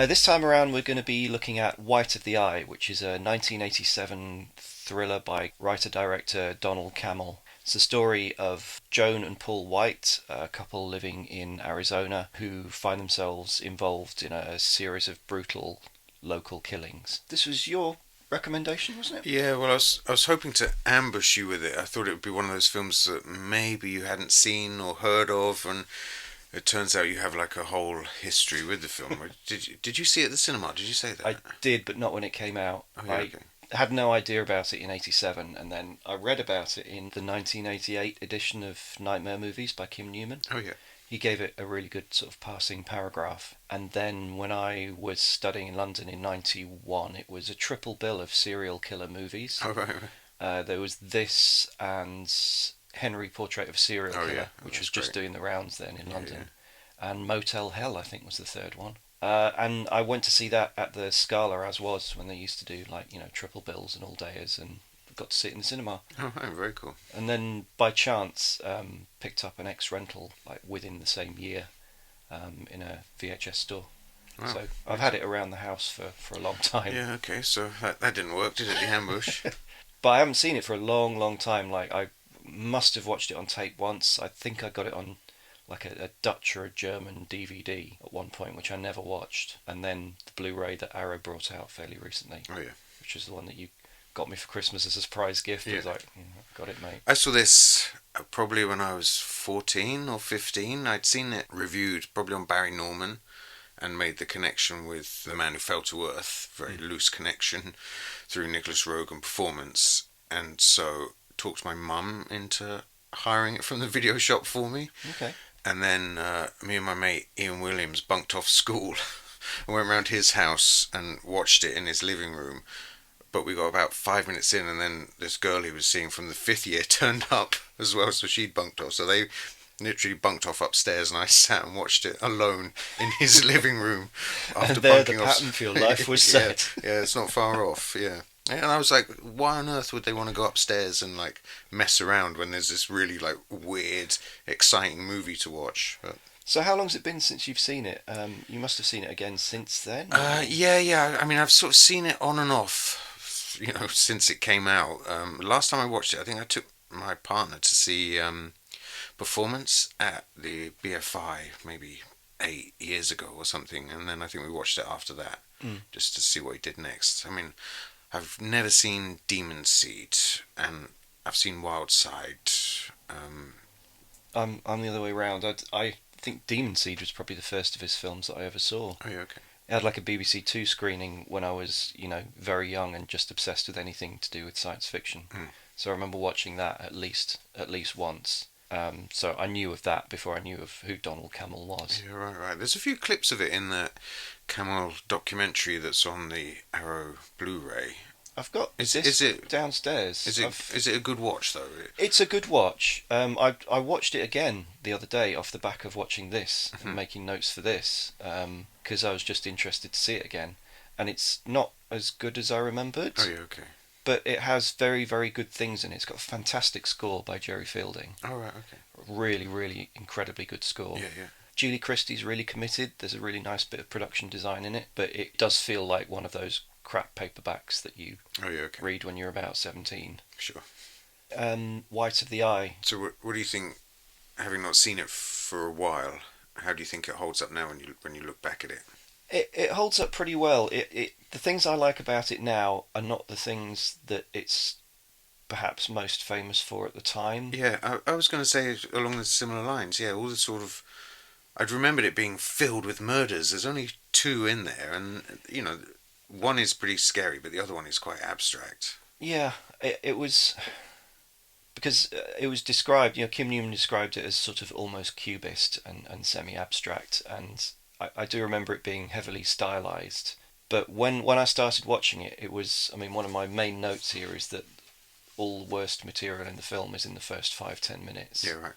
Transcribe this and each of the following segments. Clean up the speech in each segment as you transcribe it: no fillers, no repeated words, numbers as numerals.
This time around, we're going to be looking at White of the Eye, which is a 1987 thriller by writer-director Donald Cammell. It's the story of Joan and Paul White, a couple living in Arizona who find themselves involved in a series of brutal local killings. This was your recommendation, wasn't it? Yeah, well, I was hoping to ambush you with it. I thought it would be one of those films that maybe you hadn't seen or heard of, and it turns out you have like a whole history with the film. Did you see it at the cinema? Did you say that? I did, but not when it came out. Oh yeah, I okay. had no idea about it in '87, and then I read about it in the 1988 edition of Nightmare Movies by Kim Newman. Oh yeah. He gave it a really good sort of passing paragraph. And then when I was studying in London in '91, it was a triple bill of serial killer movies. Oh right. There was this and Henry Portrait of a Serial Oh yeah. Killer, Oh, which was that's just great. doing the rounds then in Yeah, yeah. London. And Motel Hell, I think, was the third one. And I went to see that at the Scala as was when they used to do like triple bills and all dayers, and got to see it in the cinema. Oh, right, very cool. And then by chance picked up an ex rental like within the same year in a VHS store. Wow. So I've Right. had it around the house for a long time. Yeah. Okay. So that didn't work, did it? The ambush. But I haven't seen it for a long, long time. Like I must have watched it on tape once. I think I got it on like a Dutch or a German DVD at one point, which I never watched. And then the Blu-ray that Arrow brought out fairly recently, Oh yeah. which is the one that you got me for Christmas as a surprise gift. I Yeah. was like, got it, mate. I saw this probably when I was 14 or 15. I'd seen it reviewed probably on Barry Norman and made the connection with The Man Who Fell to Earth, very loose connection through Nicholas Rogan performance, and so talked my mum into hiring it from the video shop for me. Okay. And then me and my mate Ian Williams bunked off school and went round his house and watched it in his living room. But we got about 5 minutes in, and then this girl he was seeing from the fifth year turned up as well, so she'd bunked off. So they literally bunked off upstairs, and I sat and watched it alone in his living room And after there the bunking off. Pattonfield life was Yeah, set. yeah, it's not far off. Yeah. And I was like, why on earth would they want to go upstairs and like mess around when there's this really like weird, exciting movie to watch? But, So how long's it been since you've seen it? You must have seen it again since then. yeah. I mean, I've sort of seen it on and off, since it came out. Last time I watched it, I think I took my partner to see Performance at the BFI maybe 8 years ago or something, and then I think we watched it after that just to see what he did next. I mean, I've never seen Demon Seed, and I've seen Wild Side. I'm the other way around. I think Demon Seed was probably the first of his films that I ever saw. Oh yeah, okay. I had like a BBC Two screening when I was, very young and just obsessed with anything to do with science fiction. Mm. So I remember watching that at least once. So I knew of that before I knew of who Donald Cammell was. Yeah, right. There's a few clips of it in the Cammell documentary that's on the Arrow Blu-ray. I've got Is this it downstairs. is it a good watch though? It's a good watch. I watched it again the other day off the back of watching this and making notes for this because I was just interested to see it again. And it's not as good as I remembered, Oh yeah, okay. but it has very, very good things in it. It's got a fantastic score by Jerry Fielding. Oh right, okay. Really, really incredibly good score. Yeah. Julie Christie's really committed. There's a really nice bit of production design in it, but it does feel like one of those crap paperbacks that you Oh yeah, okay. read when you're about 17. Sure. White of the Eye. So what do you think, having not seen it for a while, how do you think it holds up now when you look back at it? It holds up pretty well. The things I like about it now are not the things that it's perhaps most famous for at the time. Yeah, I was going to say along the similar lines. Yeah, all the sort of, I'd remembered it being filled with murders. There's only two in there, and one is pretty scary, but the other one is quite abstract. Yeah, it was because it was described. Kim Newman described it as sort of almost cubist and semi-abstract, and I do remember it being heavily stylized. But when I started watching it, it was. I mean, one of my main notes here is that all the worst material in the film is in the first 5-10 minutes. Yeah, right.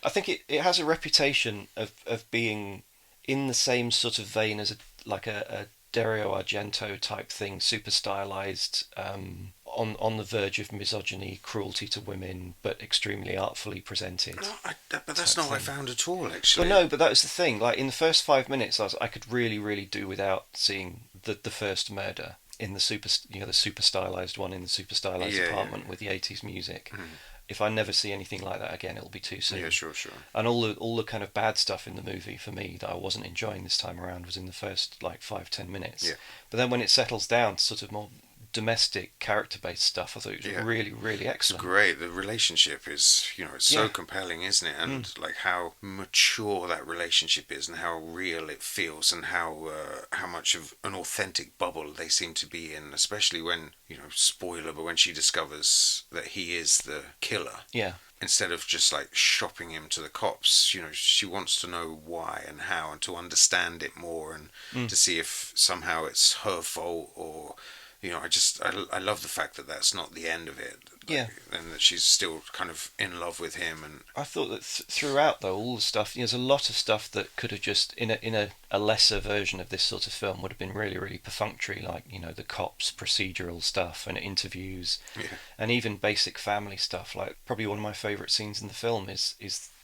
I think it has a reputation of being in the same sort of vein as a Dario Argento type thing, super stylized, on the verge of misogyny, cruelty to women, but extremely artfully presented No, but that's type not what I thing. found at all, Well, actually. no, but that was the thing. Like in the first 5 minutes, I could really, really do without seeing the first murder in the the super stylized one in the super stylized Yeah, yeah, apartment with the 80s music. yeah. If I never see anything like that again, it'll be too Yeah, soon. sure, sure. And all the kind of bad stuff in the movie for me that I wasn't enjoying this time around was in the first like 5-10 minutes. Yeah, But then when it settles down to sort of more domestic character based stuff, I thought it was yeah. really, really It's excellent. great. The relationship is, it's so Yeah. compelling, isn't it? Mm. And like how mature that relationship is, and how real it feels, and how much of an authentic bubble they seem to be in. Especially when, spoiler, but when she discovers that he is the killer, Yeah. instead of just like shopping him to the cops, she wants to know why and how, and to understand it more, and Mm. to see if somehow it's her fault, or I love the fact that that's not the end of it, like, Yeah. and that she's still kind of in love with him. And I thought that throughout, though, all the stuff, there's a lot of stuff that could have just, in a lesser version of this sort of film, would have been really, really perfunctory, like, the cops, procedural stuff, and interviews, yeah, and even basic family stuff. Like, probably one of my favourite scenes in the film is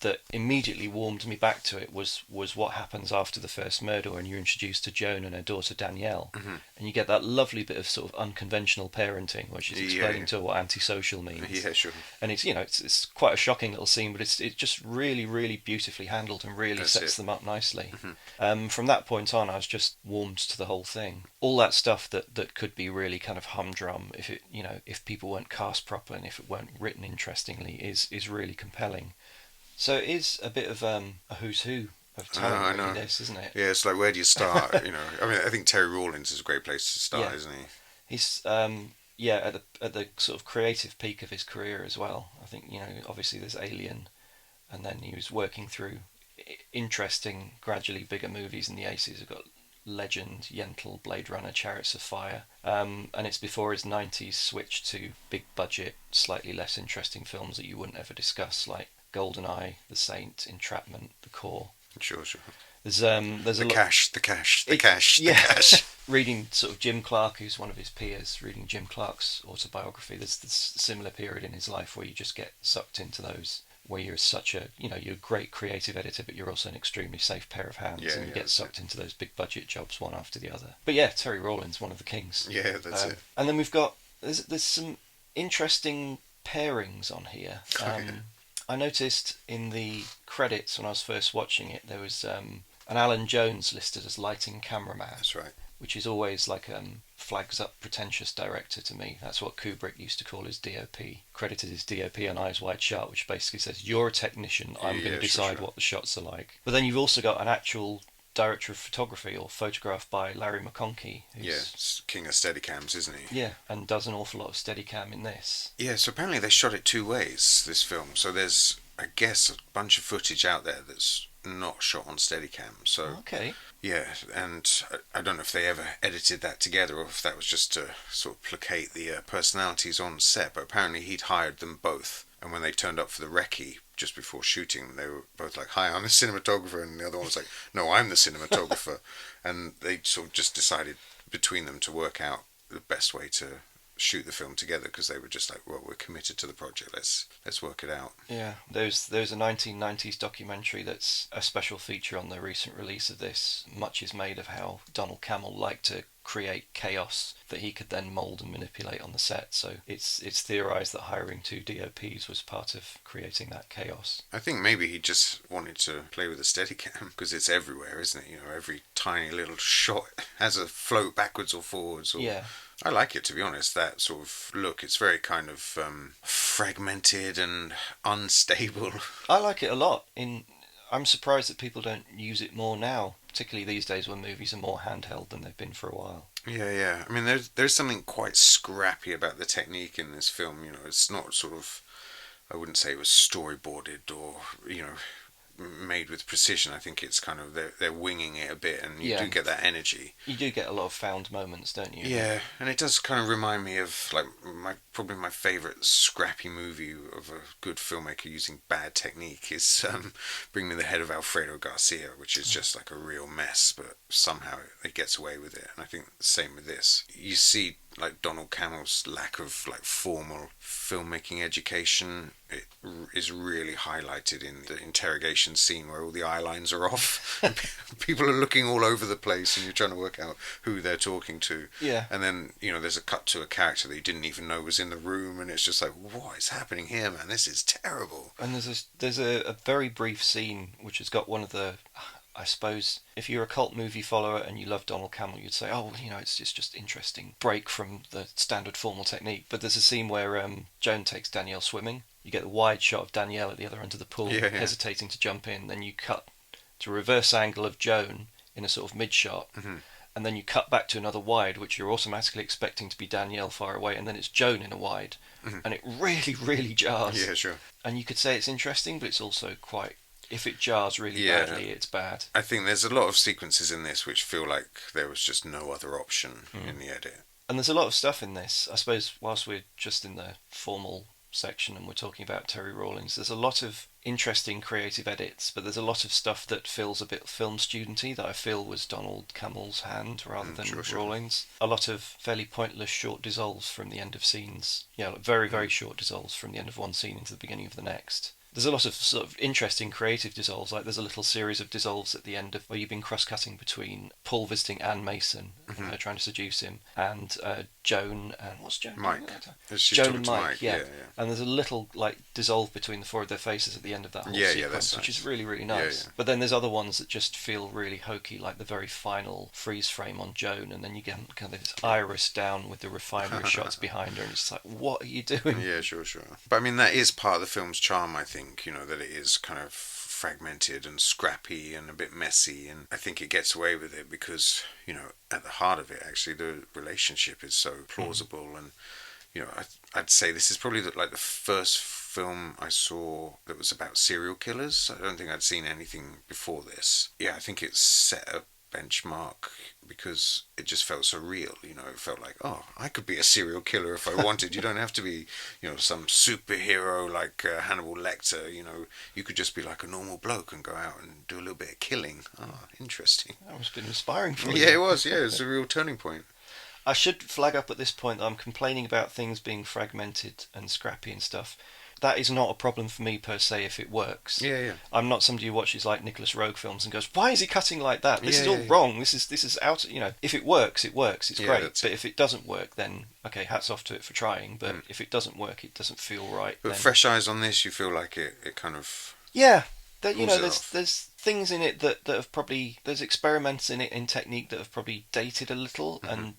that immediately warmed me back to it was what happens after the first murder when you're introduced to Joan and her daughter Danielle, hmm, and you get that lovely bit of sort of unconventional parenting where she's yeah, explaining to her what antisocial means, yeah, sure, and it's quite a shocking little scene, but it's just really, really beautifully handled and really that's sets it. them up nicely. Hmm. From that point on, I was just warmed to the whole thing. All that stuff that could be really kind of humdrum if people weren't cast properly and if it weren't written interestingly is really compelling. So it is a bit of a who's who of talent, I really. know. This, isn't it? Yeah, it's like, where do you start? I mean, I think Terry Rawlins is a great place to Yeah, start, isn't he? he's yeah, at the sort of creative peak of his career as well. I think obviously there's Alien, and then he was working through interesting, gradually bigger movies in the 80s. We've got Legend, Yentl, Blade Runner, Chariots of Fire, and it's before his 90s switch to big budget, slightly less interesting films that you wouldn't ever discuss, like GoldenEye, The Saint, Entrapment, The Core. Sure, sure. There's a The lot. cash, the cash, the It, cash, the yeah, cash. reading sort of Jim Clark, who's one of his peers, reading Jim Clark's autobiography. There's this similar period in his life where you just get sucked into those, where you're such a you're a great creative editor, but you're also an extremely safe pair of hands, Yeah, and you yeah, get that's it. sucked into those big budget jobs one after the other. But yeah, Terry Rawlins, one of the kings. Yeah, that's it. And then we've got there's some interesting pairings on here. Oh, yeah. I noticed in the credits when I was first watching it, there was an Alan Jones listed as lighting cameraman, That's right. which is always like flags up pretentious director to me. That's what Kubrick used to call his DOP, credited his DOP on Eyes Wide Shut, which basically says, you're a technician, I'm going Yeah, to sure, decide sure. what the shots are like. But then you've also got an actual director of photography, or photographed by Larry McConkey, Yeah, who's it's king of Steadicams, isn't he? yeah, and does an awful lot of Steadicam in this. Yeah, so apparently they shot it two ways, this film. So there's, I guess, a bunch of footage out there that's not shot on Steadicam. So Okay. yeah, and I don't know if they ever edited that together, or if that was just to sort of placate the personalities on set. But apparently he'd hired them both, and when they turned up for the recce just before shooting, they were both like, "Hi, I'm the cinematographer," and the other one was like, "No, I'm the cinematographer," and they sort of just decided between them to work out the best way to shoot the film together, because they were just like, well, we're committed to the project, let's work it out. Yeah, there's a 1990s documentary that's a special feature on the recent release of this. Much is made of how Donald Cammell liked to create chaos that he could then mould and manipulate on the set. So it's theorised that hiring two DOPs was part of creating that chaos. I think maybe he just wanted to play with the Steadicam, because it's everywhere, isn't it? Every tiny little shot has a float backwards or forwards. Or Yeah, I like it, to be honest, that sort of look. It's very kind of fragmented and unstable. I like it a lot. I'm surprised that people don't use it more now, particularly these days when movies are more handheld than they've been for a while. Yeah, yeah. I mean, there's something quite scrappy about the technique in this film. It's not sort of, I wouldn't say it was storyboarded, or made with precision. I think it's kind of they're winging it a bit, and you Yeah, do get that energy. you do get a lot of found moments, don't you? Yeah, and it does kind of remind me of like probably my favorite scrappy movie of a good filmmaker using bad technique is Bring Me the Head of Alfredo Garcia, which is just like a real mess, but somehow it gets away with it. And I think the same with this. You see like Donald Cammell's lack of like formal filmmaking education. It is really highlighted in the interrogation scene where all the eye lines are off. People are looking all over the place, and you're trying to work out who they're talking to. Yeah. And then there's a cut to a character that you didn't even know was in the room, and it's just like, what is happening here, man? This is terrible. And there's a very brief scene which has got one of the, I suppose, if you're a cult movie follower and you love Donald Cammell, you'd say, oh, it's just interesting break from the standard formal technique. But there's a scene where Joan takes Danielle swimming. You get the wide shot of Danielle at the other end of the pool, hesitating to jump in. Then you cut to a reverse angle of Joan in a sort of mid shot. Mm-hmm. And then you cut back to another wide, which you're automatically expecting to be Danielle far away, and then it's Joan in a wide. Mm-hmm. And it really, really jars. Yeah, sure. And you could say it's interesting, but it's also quite... If it jars really badly, it's bad. I think there's a lot of sequences in this which feel like there was just no other option in the edit. And there's a lot of stuff in this. I suppose whilst we're just in the formal section and we're talking about Terry Rawlings, there's a lot of interesting creative edits, but there's a lot of stuff that feels a bit film studenty that I feel was Donald Cammell's hand rather than Rawlings. A lot of fairly pointless short dissolves from the end of scenes. Yeah, like very, very short dissolves from the end of one scene into the beginning of the next. There's a lot of sort of interesting creative dissolves, like there's a little series of dissolves at the end of where you've been cross-cutting between Paul visiting Anne Mason, trying to seduce him, and Joan and what's Joan? Mike. Joan and Mike, yeah. And there's a little like dissolve between the four of their faces at the end of that whole sequence, which is really, really nice. But then there's other ones that just feel really hokey, like the very final freeze frame on Joan, and then you get kind of this iris down with the refinery shots behind her, and it's like, what are you doing? Yeah, sure. But I mean, that is part of the film's charm, I think. That it is kind of fragmented and scrappy and a bit messy, and I think it gets away with it because at the heart of it, actually, the relationship is so plausible. And I'd say this is probably the first film I saw that was about serial killers. I don't think I'd seen anything before this. Yeah, I think it set a benchmark because it just felt so real. It felt like, oh, I could be a serial killer if I wanted. You don't have to be some superhero like Hannibal Lecter. You could just be like a normal bloke and go out and do a little bit of killing. Oh, interesting. That must have been inspiring for you. Yeah, it was. Yeah, it was a real turning point. I should flag up at this point that I'm complaining about things being fragmented and scrappy and stuff. That is not a problem for me per se if it works. Yeah. I'm not somebody who watches like Nicholas Roeg films and goes, "Why is he cutting like that? This is all wrong. This is out." If it works, it works. It's great. But if it doesn't work, then okay, hats off to it for trying. But if it doesn't work, it doesn't feel right. But fresh eyes on this, you feel like it kind of there's things in it that have probably there's experiments in it in technique that have probably dated a little and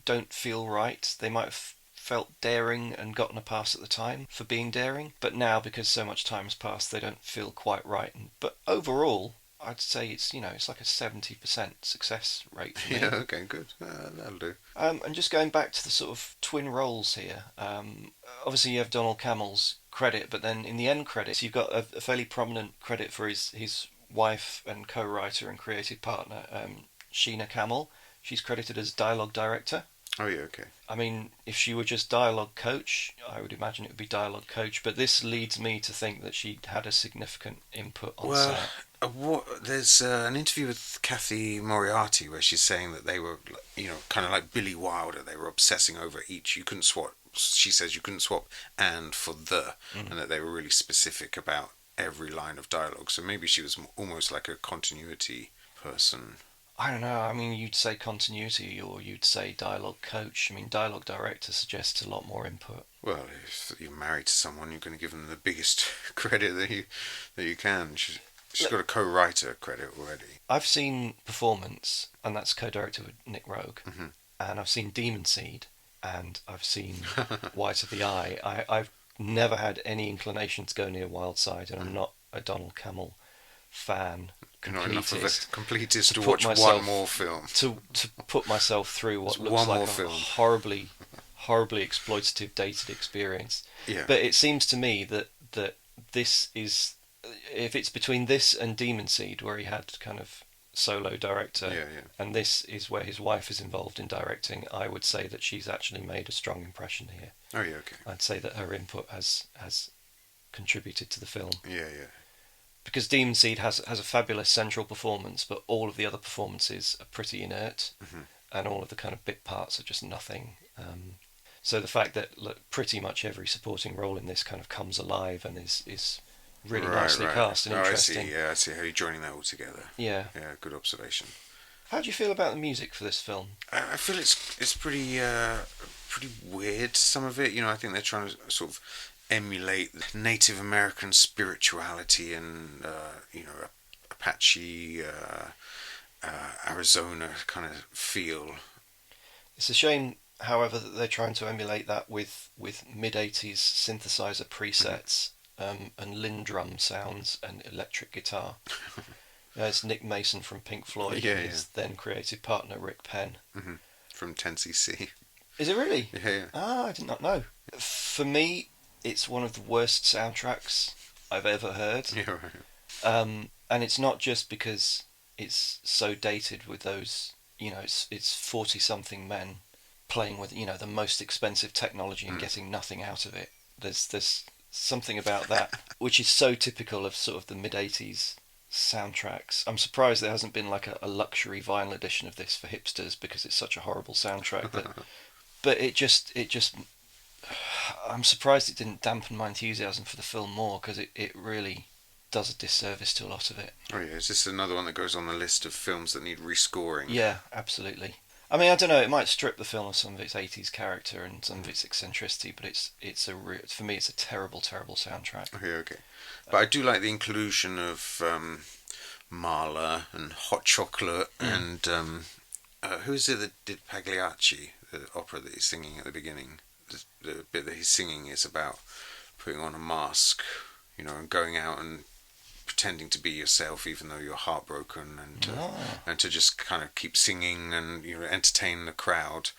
don't feel right. They might have felt daring and gotten a pass at the time for being daring, but now because so much time has passed, they don't feel quite right. But overall, I'd say it's like a 70% success rate for me. Yeah, okay, good. That'll do. And just going back to the sort of twin roles here, obviously you have Donald Cammell's credit, but then in the end credits you've got a fairly prominent credit for his wife and co-writer and creative partner, Sheena Cammell. She's credited as dialogue director. Oh yeah, okay. I mean, if she were just dialogue coach, I would imagine it would be dialogue coach, but this leads me to think that she had a significant input on set. There's an interview with Kathy Moriarty where she's saying that they were, kind of like Billy Wilder. They were obsessing over each. You couldn't swap. She says you couldn't swap "and" for "the," and that they were really specific about every line of dialogue. So maybe she was almost like a continuity person. I don't know. I mean, you'd say continuity or you'd say dialogue coach. I mean, dialogue director suggests a lot more input. Well, if you're married to someone, you're going to give them the biggest credit that you can. She's got a co-writer credit already. I've seen Performance, and that's co-director with Nick Roeg, and I've seen Demon Seed, and I've seen White of the Eye. I've never had any inclination to go near Wild Side, and I'm not a Donald Cammell fan. Not enough of a completist to watch one more film. To put myself through what looks like a horribly exploitative, dated experience. Yeah. But it seems to me that this is if it's between this and Demon Seed, where he had kind of solo director, Yeah, yeah. and this is where his wife is involved in directing, I would say that she's actually made a strong impression here. Oh, yeah, okay. I'd say that her input has contributed to the film. Yeah, yeah. Because Demon Seed has a fabulous central performance, but all of the other performances are pretty inert, Hmm. and all of the kind of bit parts are just nothing. So the fact that look, pretty much every supporting role in this kind of comes alive and is really Right, nicely right. cast and Oh, I see. interesting. Yeah, I see how you're joining that all together. Yeah. Yeah, good observation. How do you feel about the music for this film? I feel it's pretty weird. Some of it, I think they're trying to sort of emulate Native American spirituality and Apache, Arizona kind of feel. It's a shame, however, that they're trying to emulate that with mid '80s synthesizer Mhm. presets and Lindrum sounds and electric guitar. It's Nick Mason from Pink Floyd Yeah, and yeah. his then creative partner Rick Penn. Hmm. From 10cc. Is it really? Yeah, yeah. Ah, I did not know. For me, it's one of the worst soundtracks I've ever heard. Yeah, right. And it's not just because it's so dated with those, it's 40 something men playing with, the most expensive technology and Mm. getting nothing out of it. There's something about that which is so typical of sort of the mid 80s soundtracks. I'm surprised there hasn't been like a luxury vinyl edition of this for hipsters because it's such a horrible soundtrack, but it just I'm surprised it didn't dampen my enthusiasm for the film more because it really does a disservice to a lot of it. Oh yeah, is this another one that goes on the list of films that need rescoring? Yeah, absolutely. I mean, I don't know. It might strip the film of some of its '80s character and some of its eccentricity, but for me, it's a terrible, terrible soundtrack. Okay, okay. But I do like the inclusion of Marla and Hot Chocolate Mm. and who is it that did Pagliacci, the opera that he's singing at the beginning? The bit that he's singing is about putting on a mask, and going out and pretending to be yourself even though you're heartbroken, Ah, and to just kind of keep singing and entertain the crowd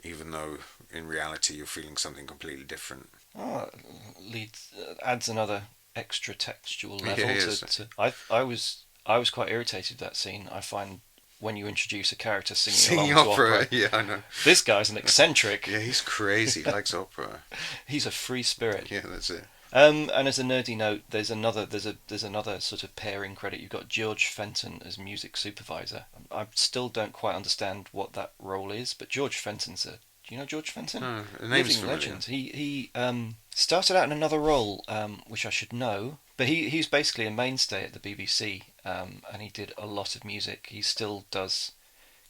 even though in reality you're feeling something completely different. ah, leads adds another extra textual Yeah, level yes. I was quite irritated with that scene. I find when you introduce a character singing Singing along to opera, opera, yeah, I know. this guy's an eccentric. Yeah, he's crazy. He likes opera. He's a free spirit. Yeah, that's it. And as a nerdy note, there's another sort of pairing credit. You've got George Fenton as music supervisor. I still don't quite understand what that role is, but George Fenton's a. Do you know George Fenton? No, the name's Living familiar. legend. He started out in another role, which I should know, but he's basically a mainstay at the BBC, and he did a lot of music. He still does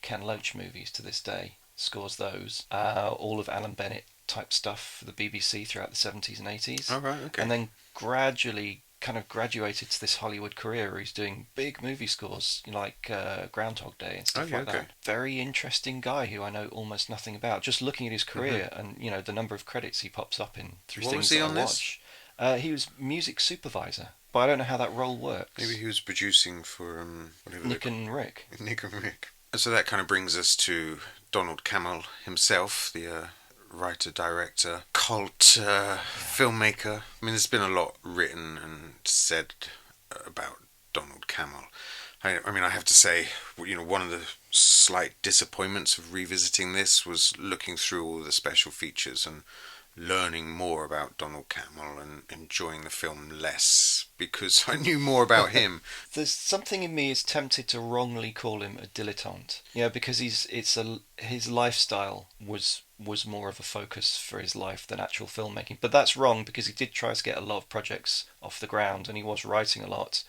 Ken Loach movies to this day, scores those. All of Alan Bennett type stuff for the BBC throughout the 70s and 80s. Oh, right, okay. And then gradually kind of graduated to this Hollywood career where he's doing big movie scores, like Groundhog Day and stuff Oh, yeah, like okay. that. Very interesting guy who I know almost nothing about. Just looking at his career and the number of credits he pops up in through What was things he that I on this? watch. He was music supervisor, but I don't know how that role works. Maybe he was producing for whatever Nick and Rick. Nick and Rick. So that kind of brings us to Donald Cammell himself, the writer, director, cult filmmaker. I mean, there's been a lot written and said about Donald Cammell. I mean, I have to say, one of the slight disappointments of revisiting this was looking through all the special features and learning more about Donald Cammell and enjoying the film less because I knew more about him. There's something in me is tempted to wrongly call him a dilettante. Because his lifestyle was more of a focus for his life than actual filmmaking. But that's wrong because he did try to get a lot of projects off the ground and he was writing a lot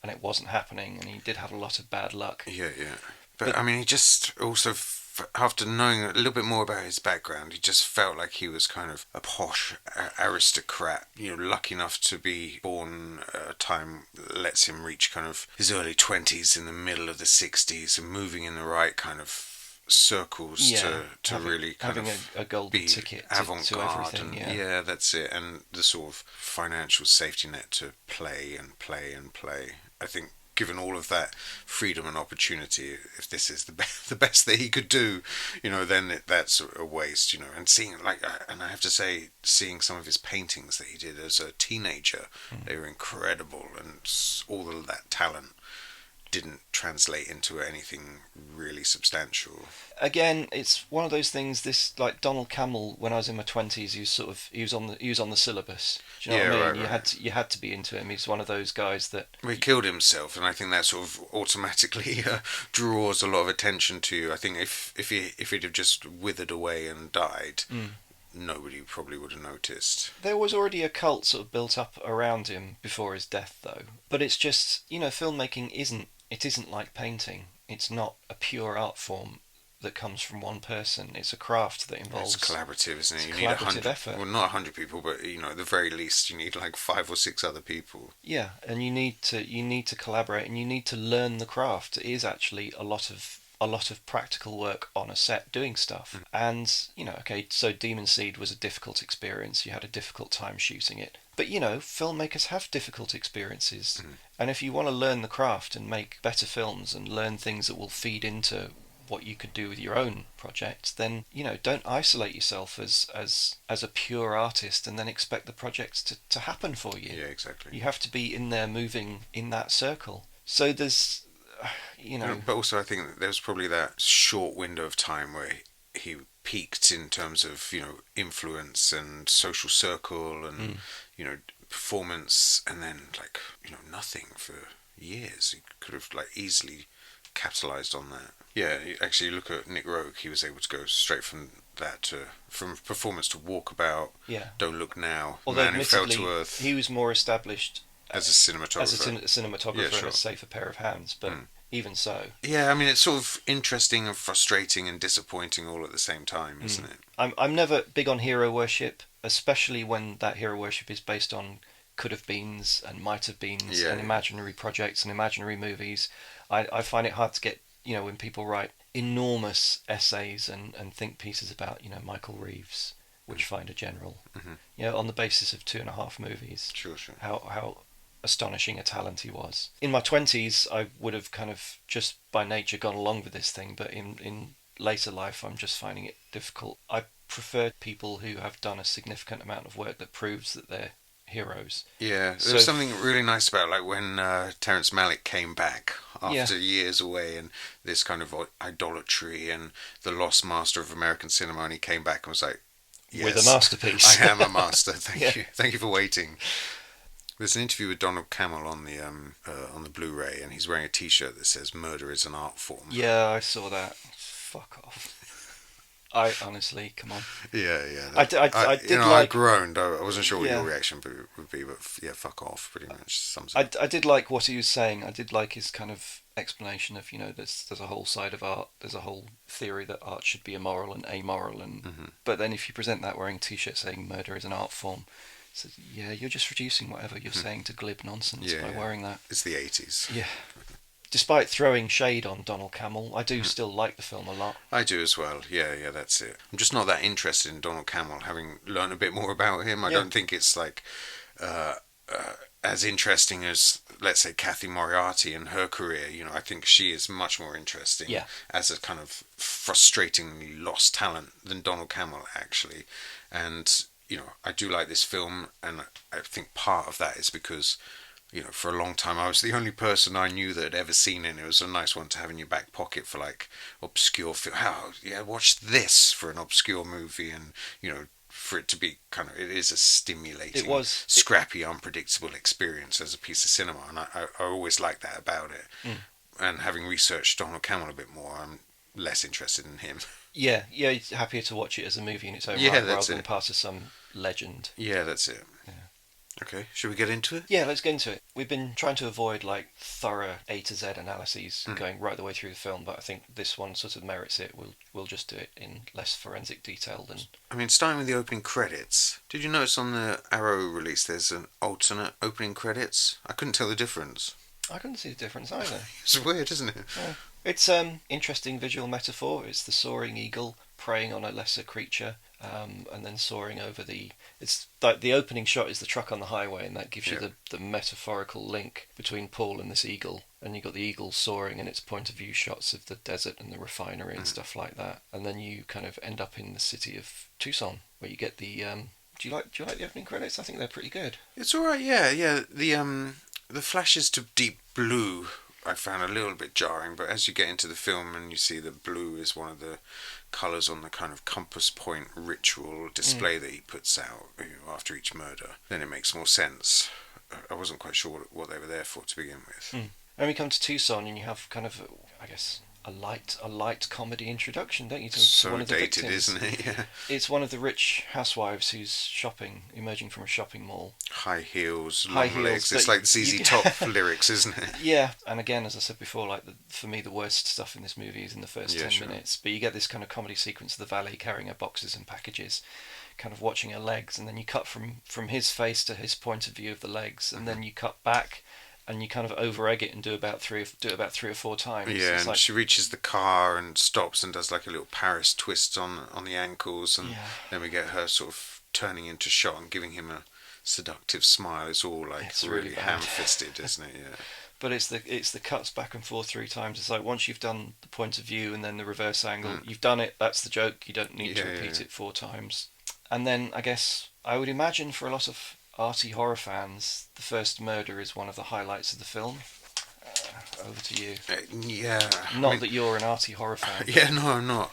and it wasn't happening and he did have a lot of bad luck. Yeah, yeah. But But I mean, he just also, after knowing a little bit more about his background, he just felt like he was kind of a posh aristocrat, lucky enough to be born at a time that lets him reach kind of his early 20s in the middle of the 60s and moving in the right kind of circles to really kind having of a golden be ticket to avant-garde everything. and Yeah. that's it, and the sort of financial safety net to play and play and play. I think given all of that freedom and opportunity, if this is the best that he could do, then that's a waste, And seeing and I have to say, seeing some of his paintings that he did as a teenager, they were incredible, and all of that talent didn't translate into anything really substantial. Again, it's one of those things. This, like Donald Cammell, when I was in my 20s, he was on the syllabus. Do you know Yeah, what I right, mean? right. You had to be into him. He's one of those guys that. Well, he killed himself, and I think that sort of automatically draws a lot of attention to you. I think if he'd have just withered away and died, Mm. nobody probably would have noticed. There was already a cult sort of built up around him before his death, though. But it's just, filmmaking isn't like painting. It's not a pure art form that comes from one person. It's a craft that It's involves collaborative, isn't it? it's You a need a collaborative hundred, effort. well, not 100 people, but at the very least, you need like 5 or 6 other people. Yeah, and you need to collaborate, and you need to learn the craft. It is actually a lot of practical work on a set doing stuff. And, okay, so Demon Seed was a difficult experience. You had a difficult time shooting it. But, filmmakers have difficult experiences. And if you want to learn the craft and make better films and learn things that will feed into what you could do with your own project, then, don't isolate yourself as a pure artist and then expect the projects to happen for you. Yeah, exactly. You have to be in there moving in that circle. So there's, But also, I think that there was probably that short window of time where he peaked in terms of influence and social circle and performance, and then nothing for years. He could have easily capitalized on that. Yeah, actually, look at Nick Rogue. He was able to go straight from that from performance to Walkabout. Yeah. Don't Look Now. Although Man Who Fell admittedly, to Earth. he was more established As a cinematographer. cinematographer Yeah, sure. and a safer pair of hands, but even so. Yeah, I mean, it's sort of interesting and frustrating and disappointing all at the same time, isn't it? I'm never big on hero worship, especially when that hero worship is based on could have beens and might have beens and imaginary projects and imaginary movies. I find it hard to get, when people write enormous essays and think pieces about, Michael Reeves, Witchfinder General, on the basis of 2.5 movies. Sure, sure. How astonishing a talent he was. In my 20s, I would have kind of just by nature gone along with this thing, but in later life, I'm just finding it difficult. I prefer people who have done a significant amount of work that proves that they're heroes. Yeah, there was something really nice about when Terrence Malick came back after years away and this kind of idolatry and the lost master of American cinema, and he came back and was like, yes, with a masterpiece. I am a master. Thank you for waiting. There's an interview with Donald Cammell on the Blu-ray, and he's wearing a T-shirt that says "Murder is an art form." Yeah, I saw that. Fuck off. I honestly, come on. Yeah, yeah. I did I groaned. I wasn't sure what your reaction would be, but yeah, fuck off. Pretty much sums it up. I did like what he was saying. I did like his kind of explanation of there's a whole side of art. There's a whole theory that art should be immoral and amoral, and but then if you present that wearing a T-shirt saying "Murder is an art form." So, yeah, you're just reducing whatever you're saying to glib nonsense by wearing that. It's the 80s. Yeah. Despite throwing shade on Donald Cammell, I do still like the film a lot. I do as well. Yeah, that's it. I'm just not that interested in Donald Cammell, having learned a bit more about him. I don't think it's as interesting as, let's say, Kathy Moriarty and her career. I think she is much more interesting as a kind of frustratingly lost talent than Donald Cammell, actually. And I do like this film, and I think part of that is because, for a long time I was the only person I knew that had ever seen it. And it was a nice one to have in your back pocket for obscure film. Watch this for an obscure movie, and for it to be it is a stimulating, scrappy, unpredictable experience as a piece of cinema, and I always liked that about it. And having researched Donald Cammell a bit more, I'm less interested in him. Yeah, it's happier to watch it as a movie in its own right rather than part of some legend. Yeah, that's it. Yeah. Okay, should we get into it? Yeah, let's get into it. We've been trying to avoid thorough A to Z analyses going right the way through the film, but I think this one sort of merits it. We'll just do it in less forensic detail than... I mean, starting with the opening credits. Did you notice on the Arrow release there's an alternate opening credits? I couldn't tell the difference. I couldn't see the difference either. It's weird, isn't it? Yeah. It's interesting visual metaphor. It's the soaring eagle preying on a lesser creature, and then soaring over the... It's like the opening shot is the truck on the highway, and that gives you the metaphorical link between Paul and this eagle. and you got the eagle soaring and its point of view shots of the desert and the refinery and stuff like that, and then you kind of end up in the city of Tucson where you get the do you like the opening credits? I think they're pretty good. It's all right. Yeah, yeah. The flashes to deep blue I found a little bit jarring, but as you get into the film and you see that blue is one of the colours on the kind of compass point ritual display that he puts out, after each murder, then it makes more sense. I wasn't quite sure what they were there for to begin with. And we come to Tucson, and you have kind of, I guess, a light comedy introduction, don't you? To So one of the dated, victims. isn't it? Yeah. It's one of the rich housewives who's shopping, emerging from a shopping mall. High heels, High long heels, legs. It's but like ZZ Top lyrics, isn't it? Yeah, and again, as I said before, like for me, the worst stuff in this movie is in the first Yeah, 10 sure. minutes. But you get this kind of comedy sequence of the valet carrying her boxes and packages, kind of watching her legs, and then you cut from his face to his point of view of the legs, and then you cut back, and you kind of over egg it and do about three or four times. Yeah, It's and like, she reaches the car and stops and does like a little Paris twist on the ankles, and yeah, then we get her sort of turning into shot and giving him a seductive smile. It's all like it's really really bad. ham-fisted, isn't it? Yeah. But it's the cuts back and forth three times. It's like once you've done the point of view and then the reverse angle, you've done it. That's the joke. You don't need to repeat it four times. And then I guess I would imagine for a lot of arty horror fans, the first murder is one of the highlights of the film. Over to you. Yeah. Not that you're an arty horror fan. Yeah, no, I'm not.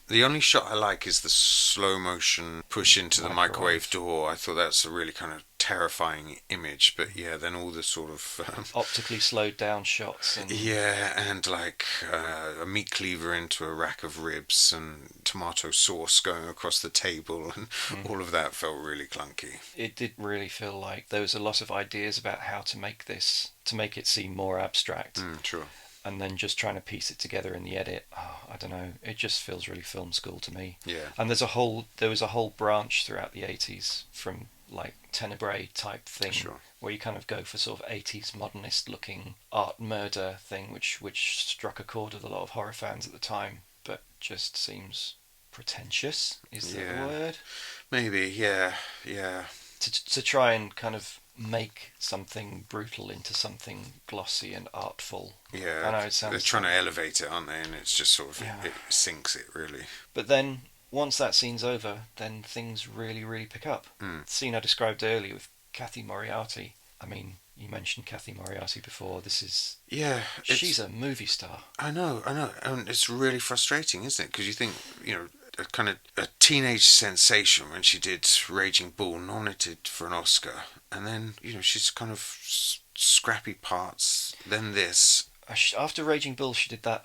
The only shot I like is the slow motion push into the microwave door. I thought that's a really kind of terrifying image. But yeah, then all the sort of Optically slowed down shots. And yeah, and like a meat cleaver into a rack of ribs and tomato sauce going across the table, and all of that felt really clunky. it did really feel like there was a lot of ideas about how to make this, to make it seem more abstract. Sure. And then just trying to piece it together in the edit. Oh, I don't know. It just feels really film school to me. Yeah. And there was a whole branch throughout the 80s from like Tenebrae type thing, Sure. where you kind of go for sort of 80s modernist looking art murder thing, which struck a chord with a lot of horror fans at the time, but just seems pretentious. Is that Yeah. the word? Maybe. Yeah. Yeah. To try and kind of make something brutal into something glossy and artful. Yeah. I know it sounds. They're trying to elevate it, aren't they? And it's just sort of Yeah. it sinks it really. But then once that scene's over, then things really, really pick up. The scene I described earlier with Kathy Moriarty. I mean, you mentioned Kathy Moriarty before. This is Yeah. she's a movie star. I know, and it's really frustrating, isn't it? Because you think, a kind of a teenage sensation when she did Raging Bull, nominated for an Oscar, and then she's kind of scrappy parts. Then this. After Raging Bull, she did that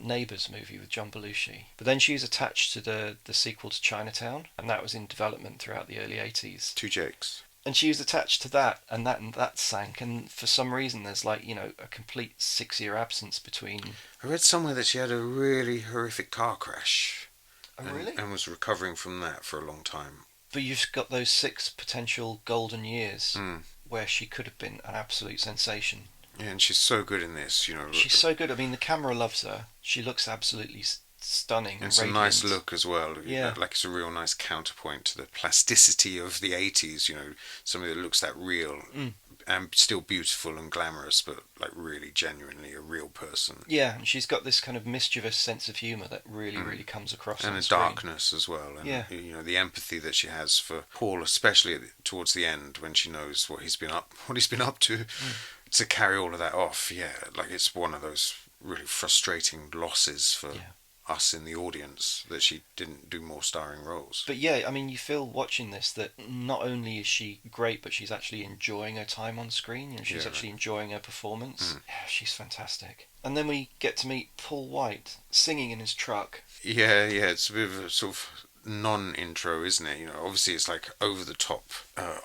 Neighbours movie with John Belushi. But then she was attached to the sequel to Chinatown, and that was in development throughout the early 80s. Two Jakes. And she was attached to that, and that sank. And for some reason, there's like a complete 6-year absence between. I read somewhere that she had a really horrific car crash. Oh, really? And was recovering from that for a long time. But you've got those 6 potential golden years where she could have been an absolute sensation. Yeah, and she's so good in this, She's so good. I mean, the camera loves her. She looks absolutely stunning. It's radiant. a nice look as well. Yeah. Like it's a real nice counterpoint to the plasticity of the 80s, somebody that looks that real and still beautiful and glamorous, but like really genuinely a real person. Yeah, and she's got this kind of mischievous sense of humour that really, really comes across And on a screen. darkness as well. And, Yeah. the empathy that she has for Paul, especially towards the end when she knows what he's been up to. To carry all of that off, like it's one of those really frustrating losses for us in the audience that she didn't do more starring roles. But yeah, I mean, you feel watching this that not only is she great, but she's actually enjoying her time on screen. She's actually enjoying her performance. Yeah, she's fantastic. And then we get to meet Paul White singing in his truck. Yeah, it's a bit of a sort of non-intro, isn't it? Obviously it's like over the top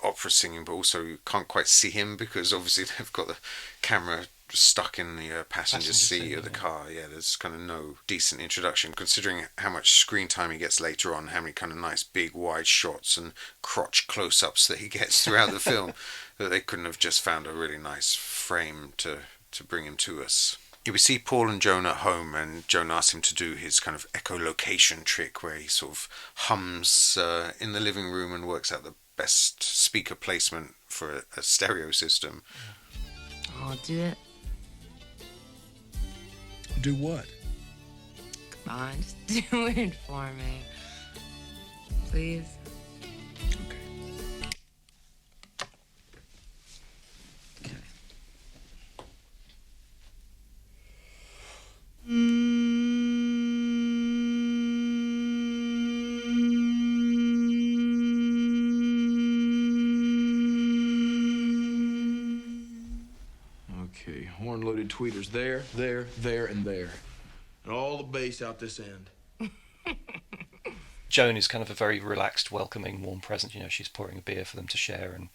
opera singing, but also you can't quite see him because obviously they've got the camera stuck in the passenger seat of the car. Yeah, there's kind of no decent introduction considering how much screen time he gets later on, how many kind of nice big wide shots and crotch close-ups that he gets throughout the film, that they couldn't have just found a really nice frame to bring him to us. We see Paul and Joan at home, and Joan asks him to do his kind of echolocation trick where he sort of hums in the living room and works out the best speaker placement for a stereo system. I'll do it Do what? Come on, just do it for me. Please. Okay. Okay, horn-loaded tweeters there, and there. And all the bass out this end. Joan is kind of a very relaxed, welcoming, warm presence. You know, she's pouring a beer for them to share and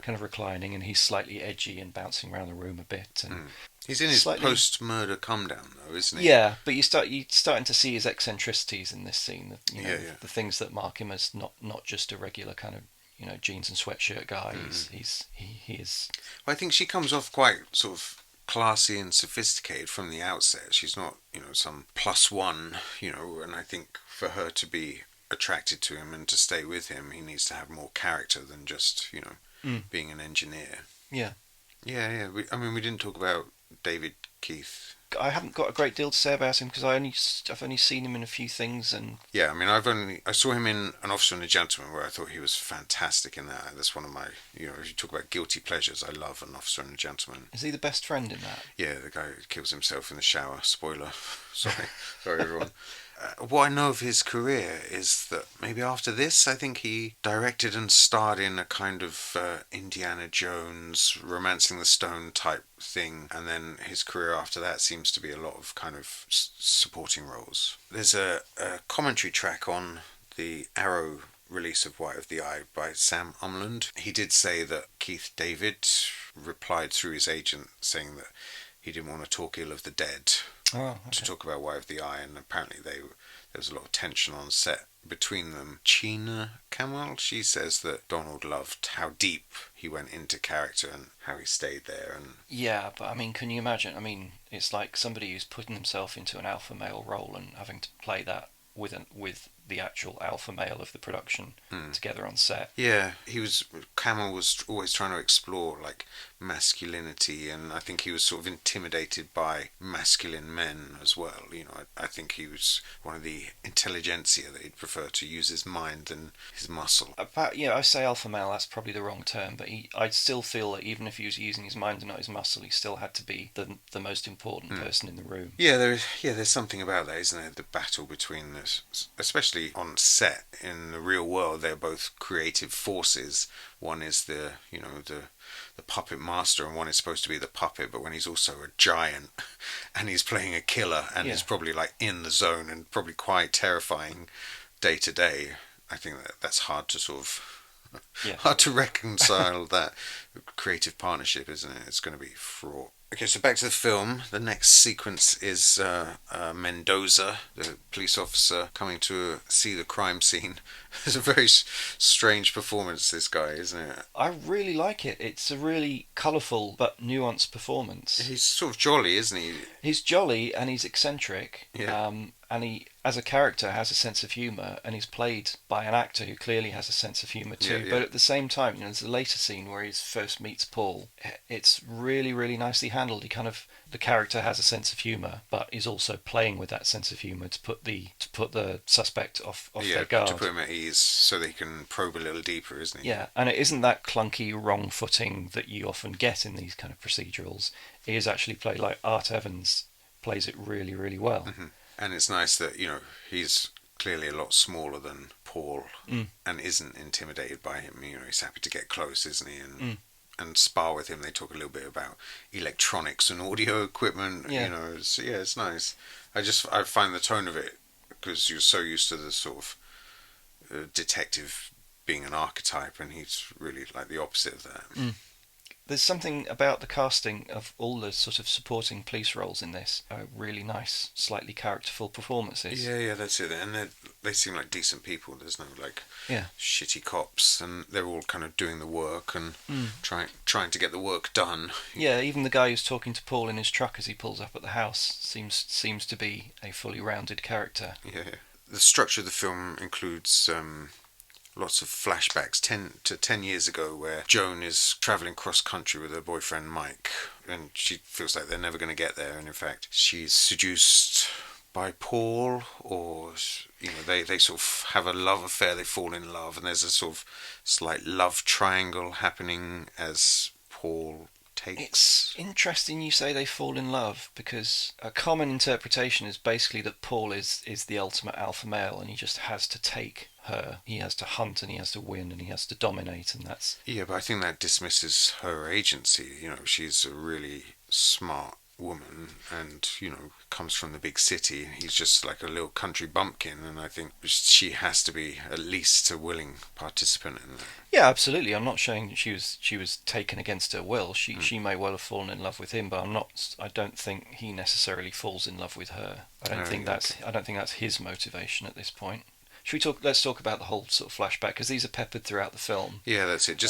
kind of reclining, and he's slightly edgy and bouncing around the room a bit. And he's in his slightly... post-murder come-down, though, isn't he? Yeah, but you're starting to see his eccentricities in this scene. You know, the things that mark him as not just a regular kind of, you know, jeans and sweatshirt guy. He is. Well, I think she comes off quite sort of classy and sophisticated from the outset. She's not, you know, some plus one, you know, and I think for her to be attracted to him and to stay with him, he needs to have more character than just, you know, being an engineer. Yeah. Yeah. We didn't talk about David Keith. I haven't got a great deal to say about him because I've only seen him in a few things, and yeah, I mean, I saw him in An Officer and a Gentleman, where I thought he was fantastic in that. That's one of my, you know, if you talk about guilty pleasures, I love An Officer and a Gentleman. Is he the best friend in that? Yeah, the guy who kills himself in the shower. Spoiler. Sorry everyone. What I know of his career is that maybe after this, I think he directed and starred in a kind of Indiana Jones, Romancing the Stone type thing, and then his career after that seems to be a lot of kind of supporting roles. There's a commentary track on the Arrow release of White of the Eye by Sam Umland. He did say that Keith David replied through his agent saying that he didn't want to talk ill of the dead. Oh, okay. To talk about White of the Eye, and apparently there was a lot of tension on set between them. Chyna Cammell, she says that Donald loved how deep he went into character and how he stayed there. And yeah, but I mean, can you imagine? I mean, it's like somebody who's putting himself into an alpha male role and having to play that with the actual alpha male of the production together on set. Yeah, Cammell was always trying to explore like masculinity, and I think he was sort of intimidated by masculine men as well. You know, I think he was one of the intelligentsia that he'd prefer to use his mind than his muscle. I say alpha male, that's probably the wrong term, but I'd still feel that even if he was using his mind and not his muscle, he still had to be the most important person in the room. Yeah, there's something about that, isn't there? The battle between this, especially on set in the real world, they're both creative forces. One is the puppet master, and one is supposed to be the puppet, but when he's also a giant and he's playing a killer and he's probably like in the zone and probably quite terrifying day to day, I think that's hard to sort of hard to reconcile that creative partnership, isn't it? It's going to be fraught. Okay, so back to the film. The next sequence is Mendoza, the police officer, coming to see the crime scene. It's a very strange performance, this guy, isn't it? I really like it. It's a really colourful but nuanced performance. He's sort of jolly, isn't he? He's jolly and he's eccentric. Yeah. And he, as a character, has a sense of humour, and he's played by an actor who clearly has a sense of humour too. Yeah. But at the same time, there's a later scene where he first meets Paul. It's really, really nicely handled. The character has a sense of humour, but is also playing with that sense of humour to put the suspect off their guard. To put him at ease so that he can probe a little deeper, isn't he? Yeah, and it isn't that clunky, wrong footing that you often get in these kind of procedurals. It is actually played like Art Evans plays it really, really well. Mm-hmm. And it's nice that, he's clearly a lot smaller than Paul and isn't intimidated by him. He's happy to get close, isn't he? And spar with him. They talk a little bit about electronics and audio equipment. Yeah. It's nice. I find the tone of it, because you're so used to the sort of detective being an archetype, and he's really like the opposite of that. There's something about the casting of all the sort of supporting police roles in this. Really nice, slightly characterful performances. Yeah, that's it. And they seem like decent people. There's no shitty cops, and they're all kind of doing the work and trying to get the work done. Yeah, even the guy who's talking to Paul in his truck as he pulls up at the house seems to be a fully rounded character. Yeah. The structure of the film includes lots of flashbacks 10 years ago where Joan is travelling cross country with her boyfriend Mike, and she feels like they're never going to get there, and in fact she's seduced by Paul, or they sort of have a love affair, they fall in love, and there's a sort of slight love triangle happening as Paul takes. It's interesting you say they fall in love, because a common interpretation is basically that Paul is the ultimate alpha male, and he just has to take her. He has to hunt, and he has to win, and he has to dominate, and that's... Yeah, but I think that dismisses her agency. She's a really smart woman, and comes from the big city. He's just like a little country bumpkin, and I think she has to be at least a willing participant in that. Yeah, absolutely. I'm not saying she was taken against her will. She may well have fallen in love with him, but I don't think he necessarily falls in love with her. I don't think that's his motivation at this point. Let's talk about the whole sort of flashback, because these are peppered throughout the film. Yeah, that's it.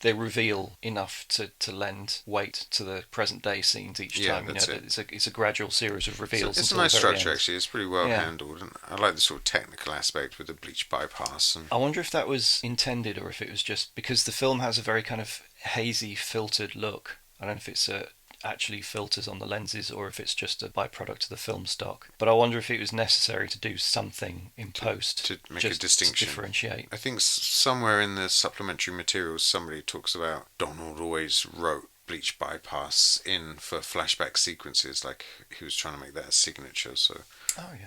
They reveal enough to lend weight to the present day scenes each time. That's it. It's a gradual series of reveals. It's a nice structure, actually. It's pretty well handled, and I like the sort of technical aspect with the bleach bypass. And I wonder if that was intended, or if it was just because the film has a very kind of hazy, filtered look. I don't know if it's actually filters on the lenses, or if it's just a byproduct of the film stock. But I wonder if it was necessary to do something in post to make a distinction, to differentiate. I think somewhere in the supplementary materials somebody talks about Donald always wrote bleach bypass in for flashback sequences, like he was trying to make that a signature, so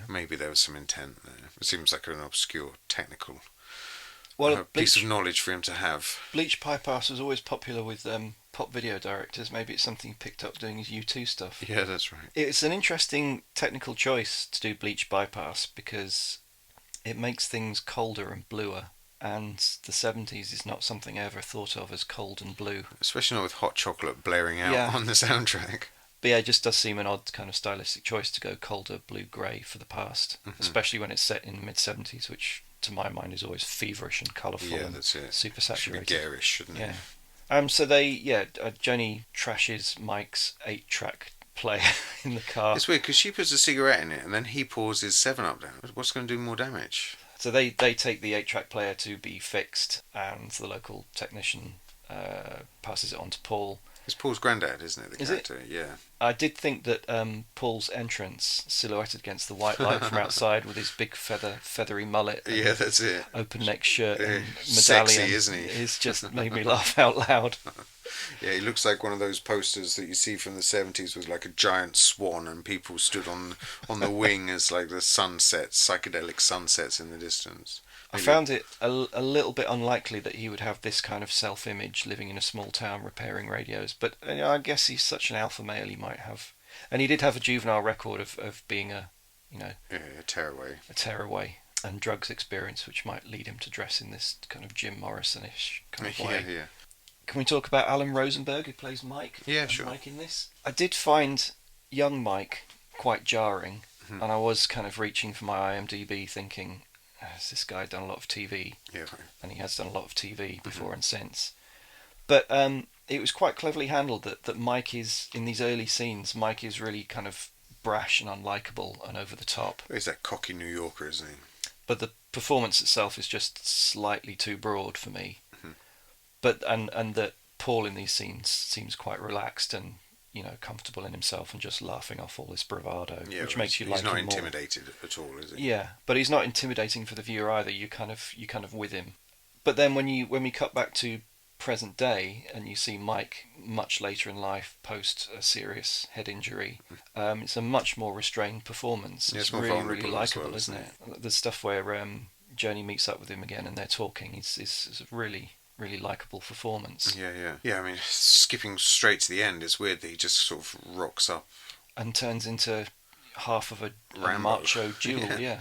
maybe there was some intent there. It seems like an obscure technical piece of knowledge for him to have. Bleach bypass was always popular with pop video directors. Maybe it's something he picked up doing his U2 stuff. Yeah, that's right. It's an interesting technical choice to do bleach bypass, because it makes things colder and bluer, and the 70s is not something I ever thought of as cold and blue. Especially not with Hot Chocolate blaring out on the soundtrack. But yeah, it just does seem an odd kind of stylistic choice to go colder blue-grey for the past, especially when it's set in the mid-70s, which to my mind is always feverish and colourful. Yeah, that's it. Super saturated. Should be garish, shouldn't it? So Joni trashes Mike's 8-track player in the car. It's weird because she puts a cigarette in it and then he pours his 7-Up down. What's going to do more damage? So they take the 8-track player to be fixed, and the local technician passes it on to Paul. It's Paul's granddad, isn't it? The character, yeah. I did think that Paul's entrance, silhouetted against the white light from outside with his big feathery mullet, yeah, that's it, open neck shirt and medallion, sexy, isn't he? It's just made me laugh out loud. Yeah, he looks like one of those posters that you see from the 70s with like a giant swan and people stood on the wing as like the sunsets, psychedelic sunsets in the distance. Maybe. I found it a little bit unlikely that he would have this kind of self-image living in a small town repairing radios, but I guess he's such an alpha male, he might have. And he did have a juvenile record of being a tearaway and drugs experience, which might lead him to dress in this kind of Jim Morrison-ish kind of way. Yeah. Can we talk about Alan Rosenberg, who plays Mike? Yeah, sure. Mike in this. I did find young Mike quite jarring, and I was kind of reaching for my IMDb thinking, has this guy done a lot of TV? Yeah. And he has done a lot of TV before and since. But it was quite cleverly handled that Mike is, in these early scenes, Mike is really kind of brash and unlikable and over the top. He's that cocky New Yorker, isn't he? But the performance itself is just slightly too broad for me. But and that Paul in these scenes seems quite relaxed and comfortable in himself and just laughing off all this bravado, which makes you like him more. He's not intimidated at all, is he? Yeah, but he's not intimidating for the viewer either. You kind of with him. But then when we cut back to present day and you see Mike much later in life, post a serious head injury, it's a much more restrained performance. Yeah, it's more really, really likeable, well, isn't it? The stuff where Joni meets up with him again and they're talking is a really, really likeable performance. Yeah, I mean, skipping straight to the end, it's weird that he just sort of rocks up and turns into half of a macho duel. Yeah.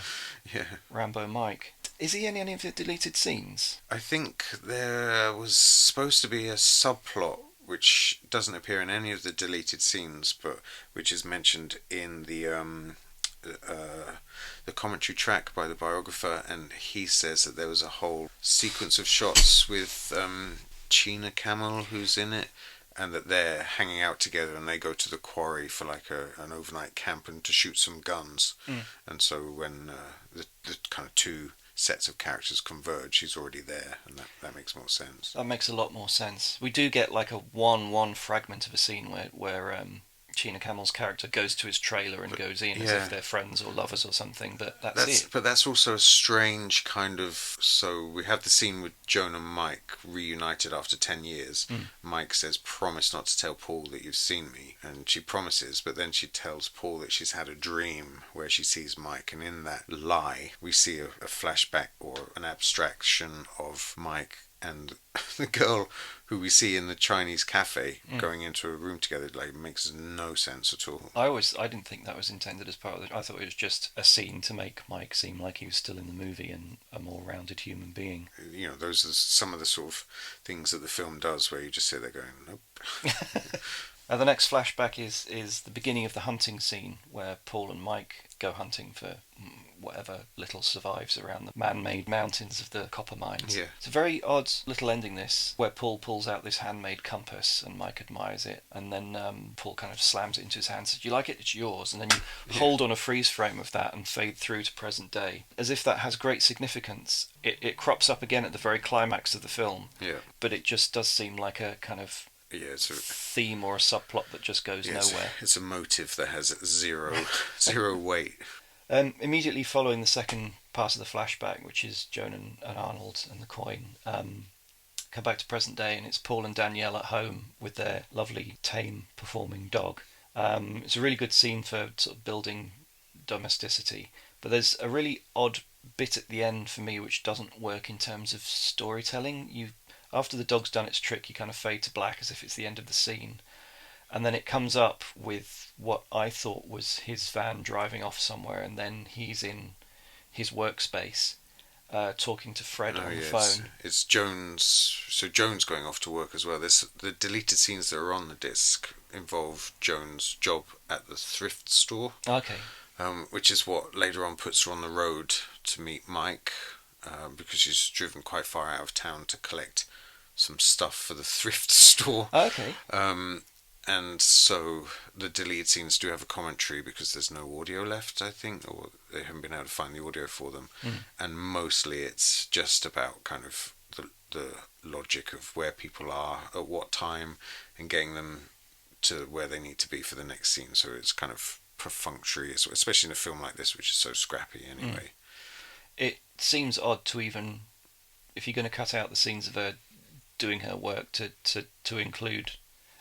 Rambo Mike. Is he in any of the deleted scenes? I think there was supposed to be a subplot which doesn't appear in any of the deleted scenes, but which is mentioned in the commentary track by the biographer, and he says that there was a whole sequence of shots with Chyna Cammell, who's in it, and that they're hanging out together and they go to the quarry for like an overnight camp and to shoot some guns. And so when the kind of two sets of characters converge, she's already there, and that makes more sense. That makes a lot more sense. We do get like a one fragment of a scene where Tina Cammell's character goes to his trailer and goes in as if they're friends or lovers or something, but that's it. But that's also a strange kind of. So we have the scene with Joan and Mike reunited after 10 years. Mike says, "Promise not to tell Paul that you've seen me," and she promises, but then she tells Paul that she's had a dream where she sees Mike, and in that lie we see a flashback or an abstraction of Mike and the girl who we see in the Chinese cafe going into a room together. Like, makes no sense at all. I didn't think that was intended as part of it. I thought it was just a scene to make Mike seem like he was still in the movie and a more rounded human being. You know, those are some of the sort of things that the film does where you just sit there going, nope. The next flashback is the beginning of the hunting scene where Paul and Mike go hunting for whatever little survives around the man-made mountains of the copper mines. Yeah. It's a very odd little ending, this, where Paul pulls out this handmade compass and Mike admires it, and then Paul kind of slams it into his hand and says, "Do you like it? It's yours." And then you hold on a freeze frame of that and fade through to present day. As if that has great significance. It crops up again at the very climax of the film, but it just does seem like a kind of it's a theme or a subplot that just goes nowhere. It's a motive that has zero weight. Immediately following the second part of the flashback, which is Joan and Arnold and the coin, come back to present day, and it's Paul and Danielle at home with their lovely tame performing dog. It's a really good scene for sort of building domesticity, but there's a really odd bit at the end for me which doesn't work in terms of storytelling. After the dog's done its trick, you kind of fade to black as if it's the end of the scene. And then it comes up with what I thought was his van driving off somewhere, and then he's in his workspace talking to Fred on the phone. It's Jones. So Jones going off to work as well. The deleted scenes that are on the disc involve Jones' job at the thrift store. Okay. Which is what later on puts her on the road to meet Mike, because she's driven quite far out of town to collect some stuff for the thrift store. Okay. And so the deleted scenes do have a commentary because there's no audio left, I think, or they haven't been able to find the audio for them. And mostly it's just about kind of the logic of where people are at what time and getting them to where they need to be for the next scene. So it's kind of perfunctory, especially in a film like this, which is so scrappy anyway. It seems odd to even, if you're going to cut out the scenes of her doing her work, to include.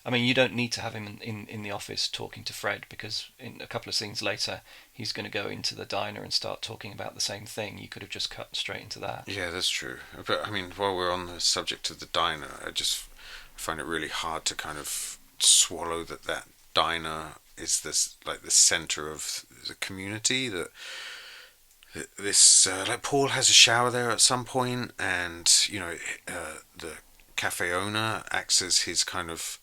I mean, you don't need to have him in the office talking to Fred, because in a couple of scenes later he's going to go into the diner and start talking about the same thing. You could have just cut straight into that. Yeah, that's true. But I mean, while we're on the subject of the diner, I just find it really hard to kind of swallow that diner is this like the center of the community. That this like Paul has a shower there at some point, and the cafe owner acts as his kind of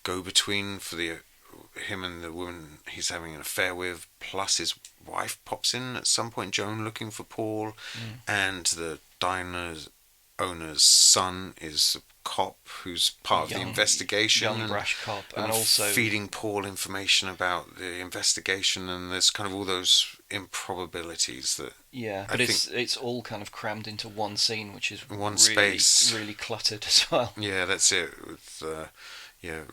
go-between for him and the woman he's having an affair with, plus his wife pops in at some point, Joan, looking for Paul, and the diner owner's son is a cop who's part of the investigation, young brash cop, and also feeding Paul information about the investigation, and there's kind of all those improbabilities that but it's all kind of crammed into one scene, which is one really, space, really cluttered as well. Yeah, that's it. With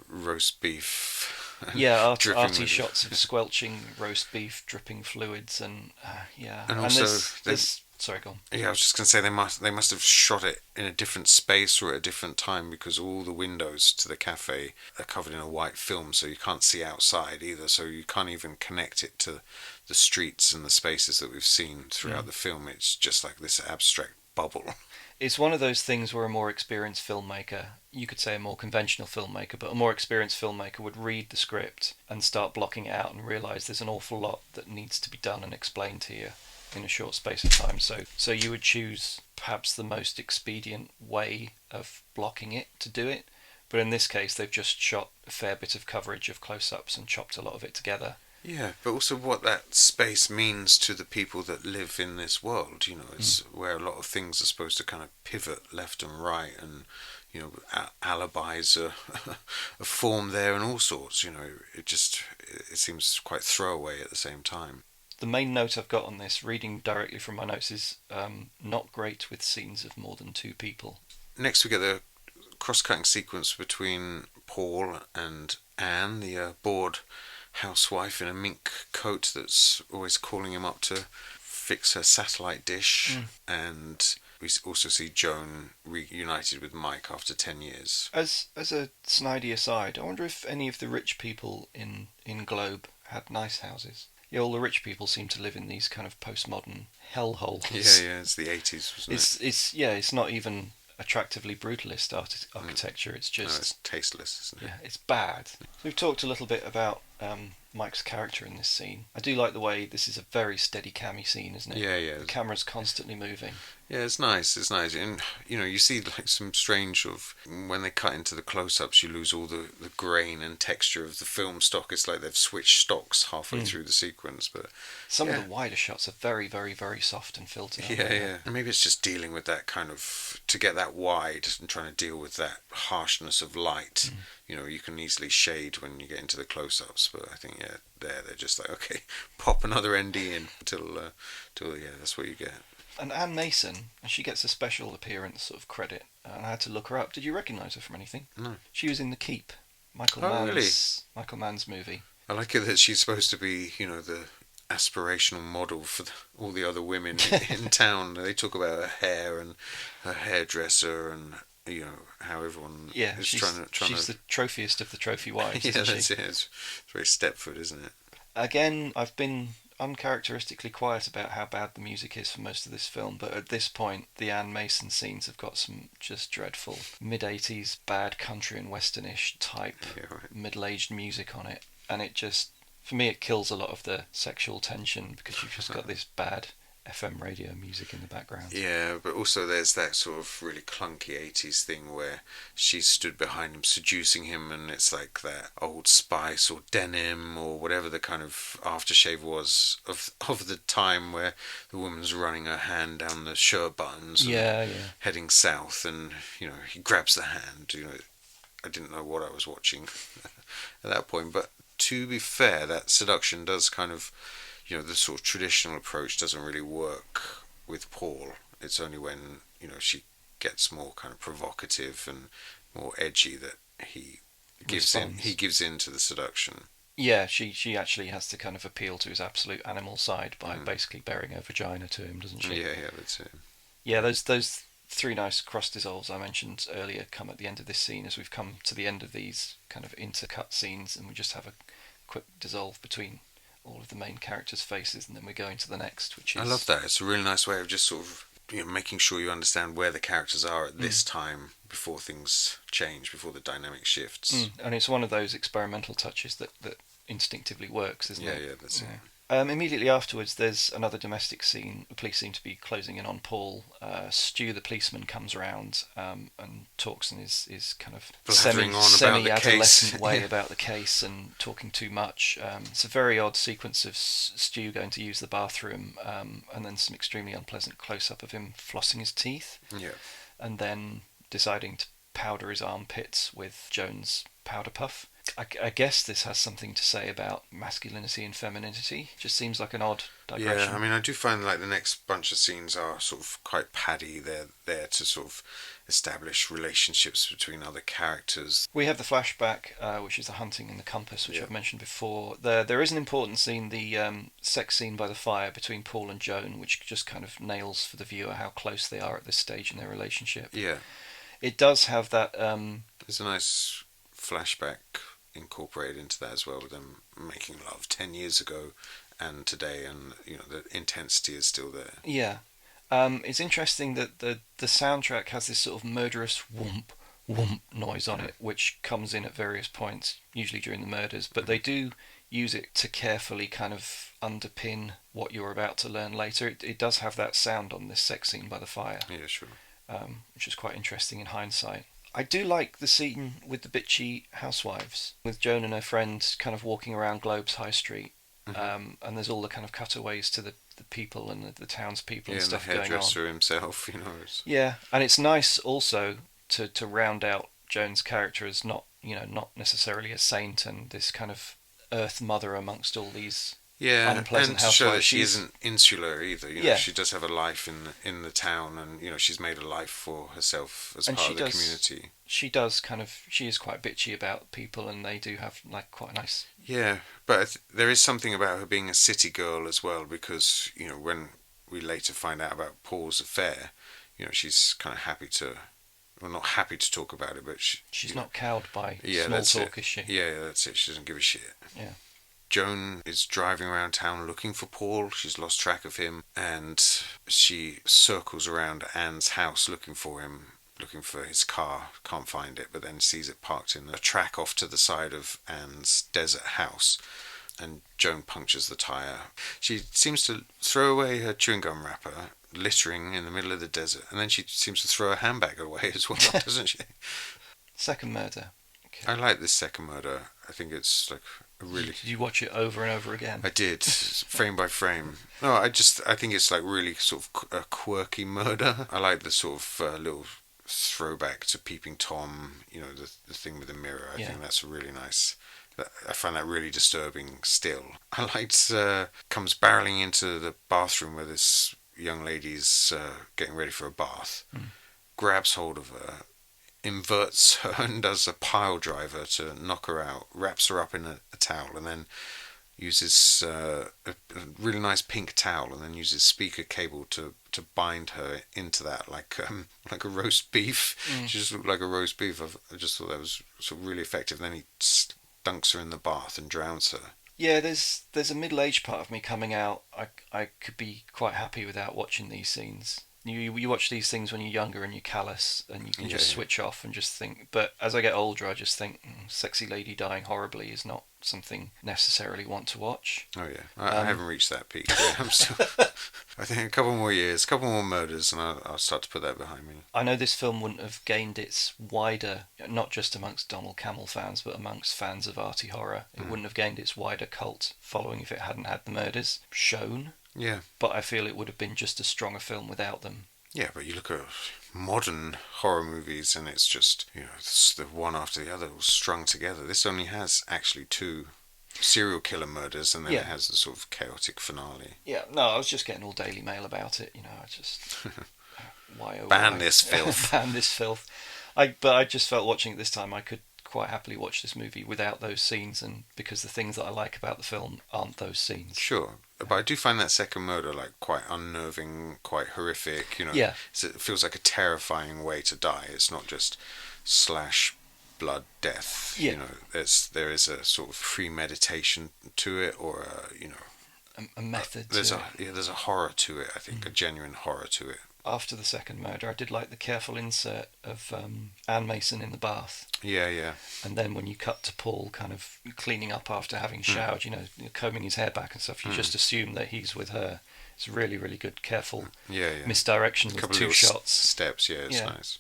roast beef. Arty shots of squelching roast beef, dripping fluids, and and also there's sorry, go on. Yeah, I was just going to say they must have shot it in a different space or at a different time, because all the windows to the cafe are covered in a white film, so you can't see outside either. So you can't even connect it to the streets and the spaces that we've seen throughout the film. It's just like this abstract bubble. It's one of those things where a more experienced filmmaker, you could say a more conventional filmmaker, but a more experienced filmmaker would read the script and start blocking it out and realise there's an awful lot that needs to be done and explained to you in a short space of time. So you would choose perhaps the most expedient way of blocking it to do it. But in this case, they've just shot a fair bit of coverage of close-ups and chopped a lot of it together. Yeah, but also what that space means to the people that live in this world. It's where a lot of things are supposed to kind of pivot left and right, and alibis are formed there and all sorts. It seems quite throwaway at the same time. The main note I've got on this, reading directly from my notes, is not great with scenes of more than two people. Next, we get the cross-cutting sequence between Paul and Anne, the bored housewife in a mink coat that's always calling him up to fix her satellite dish. And we also see Joan reunited with Mike after 10 years. As a snidey aside, I wonder if any of the rich people in Globe had nice houses. Yeah, all the rich people seem to live in these kind of postmodern hellholes. Yeah, it's the 80s, wasn't it? It's not even attractively brutalist architecture. It's just... No, it's tasteless, isn't it? Yeah, it's bad. So we've talked a little bit about Mike's character in this scene. I do like the way this is a very steady cammy scene, isn't it? Yeah. The camera's constantly moving. Yeah, it's nice. And you see like some strange when they cut into the close-ups, you lose all the grain and texture of the film stock. It's like they've switched stocks halfway through the sequence. But some of the wider shots are very, very, very soft and filtered. Yeah. And maybe it's just dealing with that kind of, to get that wide and trying to deal with that harshness of light. You can easily shade when you get into the close-ups, but I think they're just like, okay, pop another ND in till that's what you get. And Anne Mason, she gets a special appearance sort of credit, and I had to look her up. Did you recognise her from anything? No. She was in The Keep, Michael Mann's movie. I like it that she's supposed to be, the aspirational model for all the other women in town. They talk about her hair and her hairdresser and how everyone is trying to. She's the trophiest of the trophy wives. Yeah, that's it. It's very Stepford, isn't it? Again, I've been uncharacteristically quiet about how bad the music is for most of this film, but at this point the Anne Mason scenes have got some just dreadful mid-80s bad country and westernish type middle-aged music on it, and it just, for me, it kills a lot of the sexual tension because you've just got this bad FM radio music in the background. Yeah, but also there's that sort of really clunky 80s thing where she stood behind him seducing him, and it's like that Old Spice or denim or whatever the kind of aftershave was of the time, where the woman's running her hand down the shirt buttons and heading south, and he grabs the hand. I didn't know what I was watching at that point, but to be fair, that seduction does kind of, the sort of traditional approach doesn't really work with Paul. It's only when, she gets more kind of provocative and more edgy that he gives in to the seduction. Yeah, she actually has to kind of appeal to his absolute animal side by basically bearing her vagina to him, doesn't she? Yeah, that's it. Yeah, those three nice cross dissolves I mentioned earlier come at the end of this scene, as we've come to the end of these kind of intercut scenes, and we just have a quick dissolve between all of the main characters' faces, and then we go into the next, which is... I love that. It's a really nice way of just sort of making sure you understand where the characters are at this time before things change, before the dynamic shifts. And it's one of those experimental touches that instinctively works, isn't it? Yeah, that's it. Immediately afterwards, there's another domestic scene. The police seem to be closing in on Paul. Stu, the policeman, comes around and talks in his kind of semi-adolescent way about the case, and talking too much. It's a very odd sequence of Stu going to use the bathroom, and then some extremely unpleasant close-up of him flossing his teeth. Yeah. And then deciding to powder his armpits with Joan's powder puff. I guess this has something to say about masculinity and femininity. Just seems like an odd digression. Yeah, I mean, I do find like the next bunch of scenes are sort of quite paddy. They're there to sort of establish relationships between other characters. We have the flashback, which is the hunting in the compass, which I've mentioned before. There is an important scene, the sex scene by the fire between Paul and Joan, which just kind of nails for the viewer how close they are at this stage in their relationship. Yeah. It does have that... There's a nice flashback incorporated into that as well, with them making love 10 years ago and today, and the intensity is still there. Yeah. It's interesting that the soundtrack has this sort of murderous whoomp whoomp noise on it, which comes in at various points, usually during the murders, but they do use it to carefully kind of underpin what you're about to learn later. It does have that sound on this sex scene by the fire. Yeah, sure. Which is quite interesting in hindsight. I do like the scene with the bitchy housewives, with Joan and her friend kind of walking around Globe's High Street, and there's all the kind of cutaways to the people and the townspeople and stuff going on. Yeah, and the hairdresser himself, Yeah, and it's nice also to round out Joan's character as not necessarily a saint and this kind of Earth Mother amongst all these Yeah, unpleasant and to show housewife. that she isn't insular either. You know, Yeah. she does have a life in the town, and you know, she's made a life for herself as And part she of the does. community. She does kind of. She is quite bitchy about people, and they do have like quite a nice. Yeah, but there is something about her being a city girl as well, because you know, when we later find out about Paul's affair, you know, she's kind of happy to, well, not happy to talk about it, but She's not cowed by yeah, small that's talk, it. is she? Yeah, that's it. She doesn't give a shit. Yeah. Joan is driving around town looking for Paul. She's lost track of him, and she circles around Anne's house looking for him, looking for his car. Can't find it, but then sees it parked in a track off to the side of Anne's desert house. And Joan punctures the tyre. She seems to throw away her chewing gum wrapper, littering in the middle of the desert, and then she seems to throw her handbag away as well, doesn't she? Second murder. Okay. I like this second murder. I think it's like a really. Did you watch it over and over again? I did, frame by frame. No, I think it's like really sort of a quirky murder. I like the sort of little throwback to Peeping Tom, you know, the thing with the mirror. I think that's really nice. I find that really disturbing still. I liked comes barreling into the bathroom where this young lady's getting ready for a bath, grabs hold of her, inverts her and does a pile driver to knock her out, wraps her up in a towel, and then uses a really nice pink towel, and then uses speaker cable to bind her into that like a roast beef. She just looked like a roast beef. I just thought that was sort of really effective. And then he dunks her in the bath and drowns her. Yeah, there's a middle-aged part of me coming out. I could be quite happy without watching these scenes. You watch these things when you're younger and you're callous and you can just switch off and just think. But as I get older, I just think sexy lady dying horribly is not something necessarily want to watch. Oh yeah, I haven't reached that peak yet. I'm still. I think a couple more years, a couple more murders, and I'll start to put that behind me. I know this film wouldn't have gained its wider, not just amongst Donald Cammell fans, but amongst fans of arty horror. It wouldn't have gained its wider cult following if it hadn't had the murders shown. Yeah. But I feel it would have been just as strong a film without them. Yeah, but you look at modern horror movies and it's just, you know, it's the one after the other all strung together. This only has actually 2 serial killer murders, and then it has the sort of chaotic finale. Yeah, no, I was just getting all Daily Mail about it, you know, I just... why, Ban this filth. Ban this filth. But I just felt watching it this time I could quite happily watch this movie without those scenes, and because the things that I like about the film aren't those scenes. Sure, but I do find that second murder like quite unnerving, quite horrific. You know, it feels like a terrifying way to die. It's not just slash blood death. Yeah. You know, there is a sort of premeditation to it, or a method. There's a horror to it. I think a genuine horror to it. After the second murder, I did like the careful insert of Anne Mason in the bath. Yeah. And then when you cut to Paul kind of cleaning up after having showered, you know, combing his hair back and stuff, you just assume that he's with her. It's really, really good, careful misdirection with 2 shots. Steps, it's nice.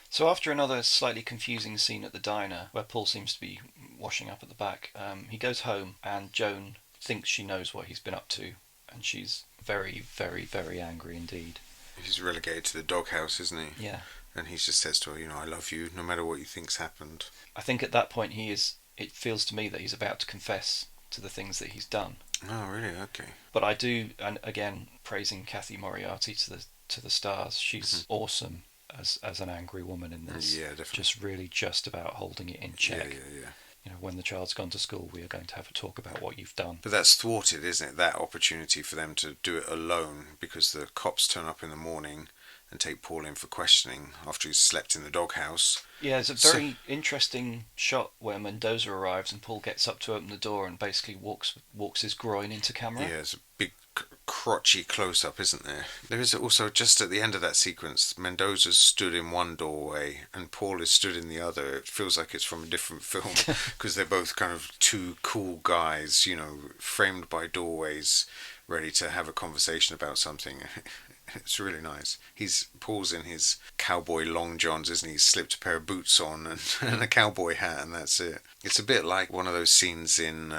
So after another slightly confusing scene at the diner, where Paul seems to be washing up at the back, he goes home and Joan thinks she knows what he's been up to, and she's very, very, very angry indeed. He's relegated to the doghouse, isn't he? Yeah. And he just says to her, you know, I love you, no matter what you think's happened. I think at that point it feels to me that he's about to confess to the things that he's done. Oh, really? Okay. But I do, and again, praising Kathy Moriarty to the stars. She's awesome as an angry woman in this. Yeah, definitely. Just really just about holding it in check. Yeah. You know, when the child's gone to school, we are going to have a talk about what you've done. But that's thwarted, isn't it? That opportunity for them to do it alone, because the cops turn up in the morning and take Paul in for questioning after he's slept in the doghouse. Yeah, it's a very interesting shot where Mendoza arrives and Paul gets up to open the door and basically walks his groin into camera. Yeah, it's a big crotchy close-up, isn't there? There is also, just at the end of that sequence, Mendoza's stood in one doorway and Paul is stood in the other. It feels like it's from a different film, because they're both kind of 2 cool guys, you know, framed by doorways, ready to have a conversation about something. It's really nice. Paul's in his cowboy long johns, isn't he? He's slipped a pair of boots on and a cowboy hat, and that's it. It's a bit like one of those scenes in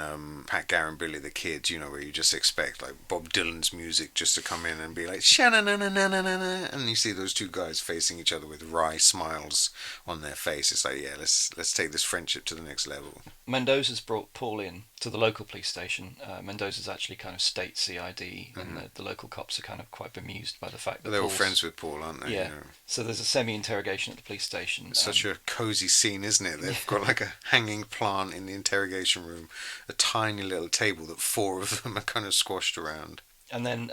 Pat Garrett and Billy the Kid, where you just expect like Bob Dylan's music just to come in and be like sha-na-na-na-na-na-na, and you see those two guys facing each other with wry smiles on their face. It's like, yeah, let's take this friendship to the next level. Mendoza's brought Paul in to the local police station. Mendoza's actually kind of state CID, and the local cops are kind of quite bemused by the fact that They're all Paul's, friends with Paul, aren't they? yeah. So there's a semi-interrogation at the police station. It's such a cosy scene, isn't it? They've got like a hanging plant in the interrogation room, a tiny little table that four of them are kind of squashed around. And then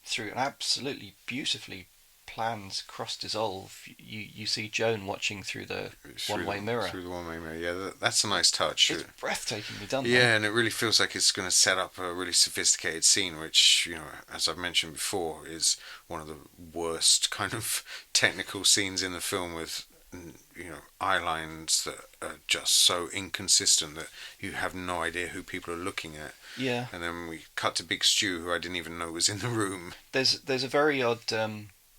through an absolutely beautifully planned cross dissolve, you see Joan watching through the one-way mirror. Through the one-way mirror, yeah, that's a nice touch. It's breathtakingly done. Yeah, though. and it really feels like it's going to set up a really sophisticated scene, which, as I've mentioned before, is one of the worst kind of technical scenes in the film, with eye lines that are just so inconsistent that you have no idea who people are looking at. Yeah. And then we cut to Big Stu, who I didn't even know was in the room. There's a very odd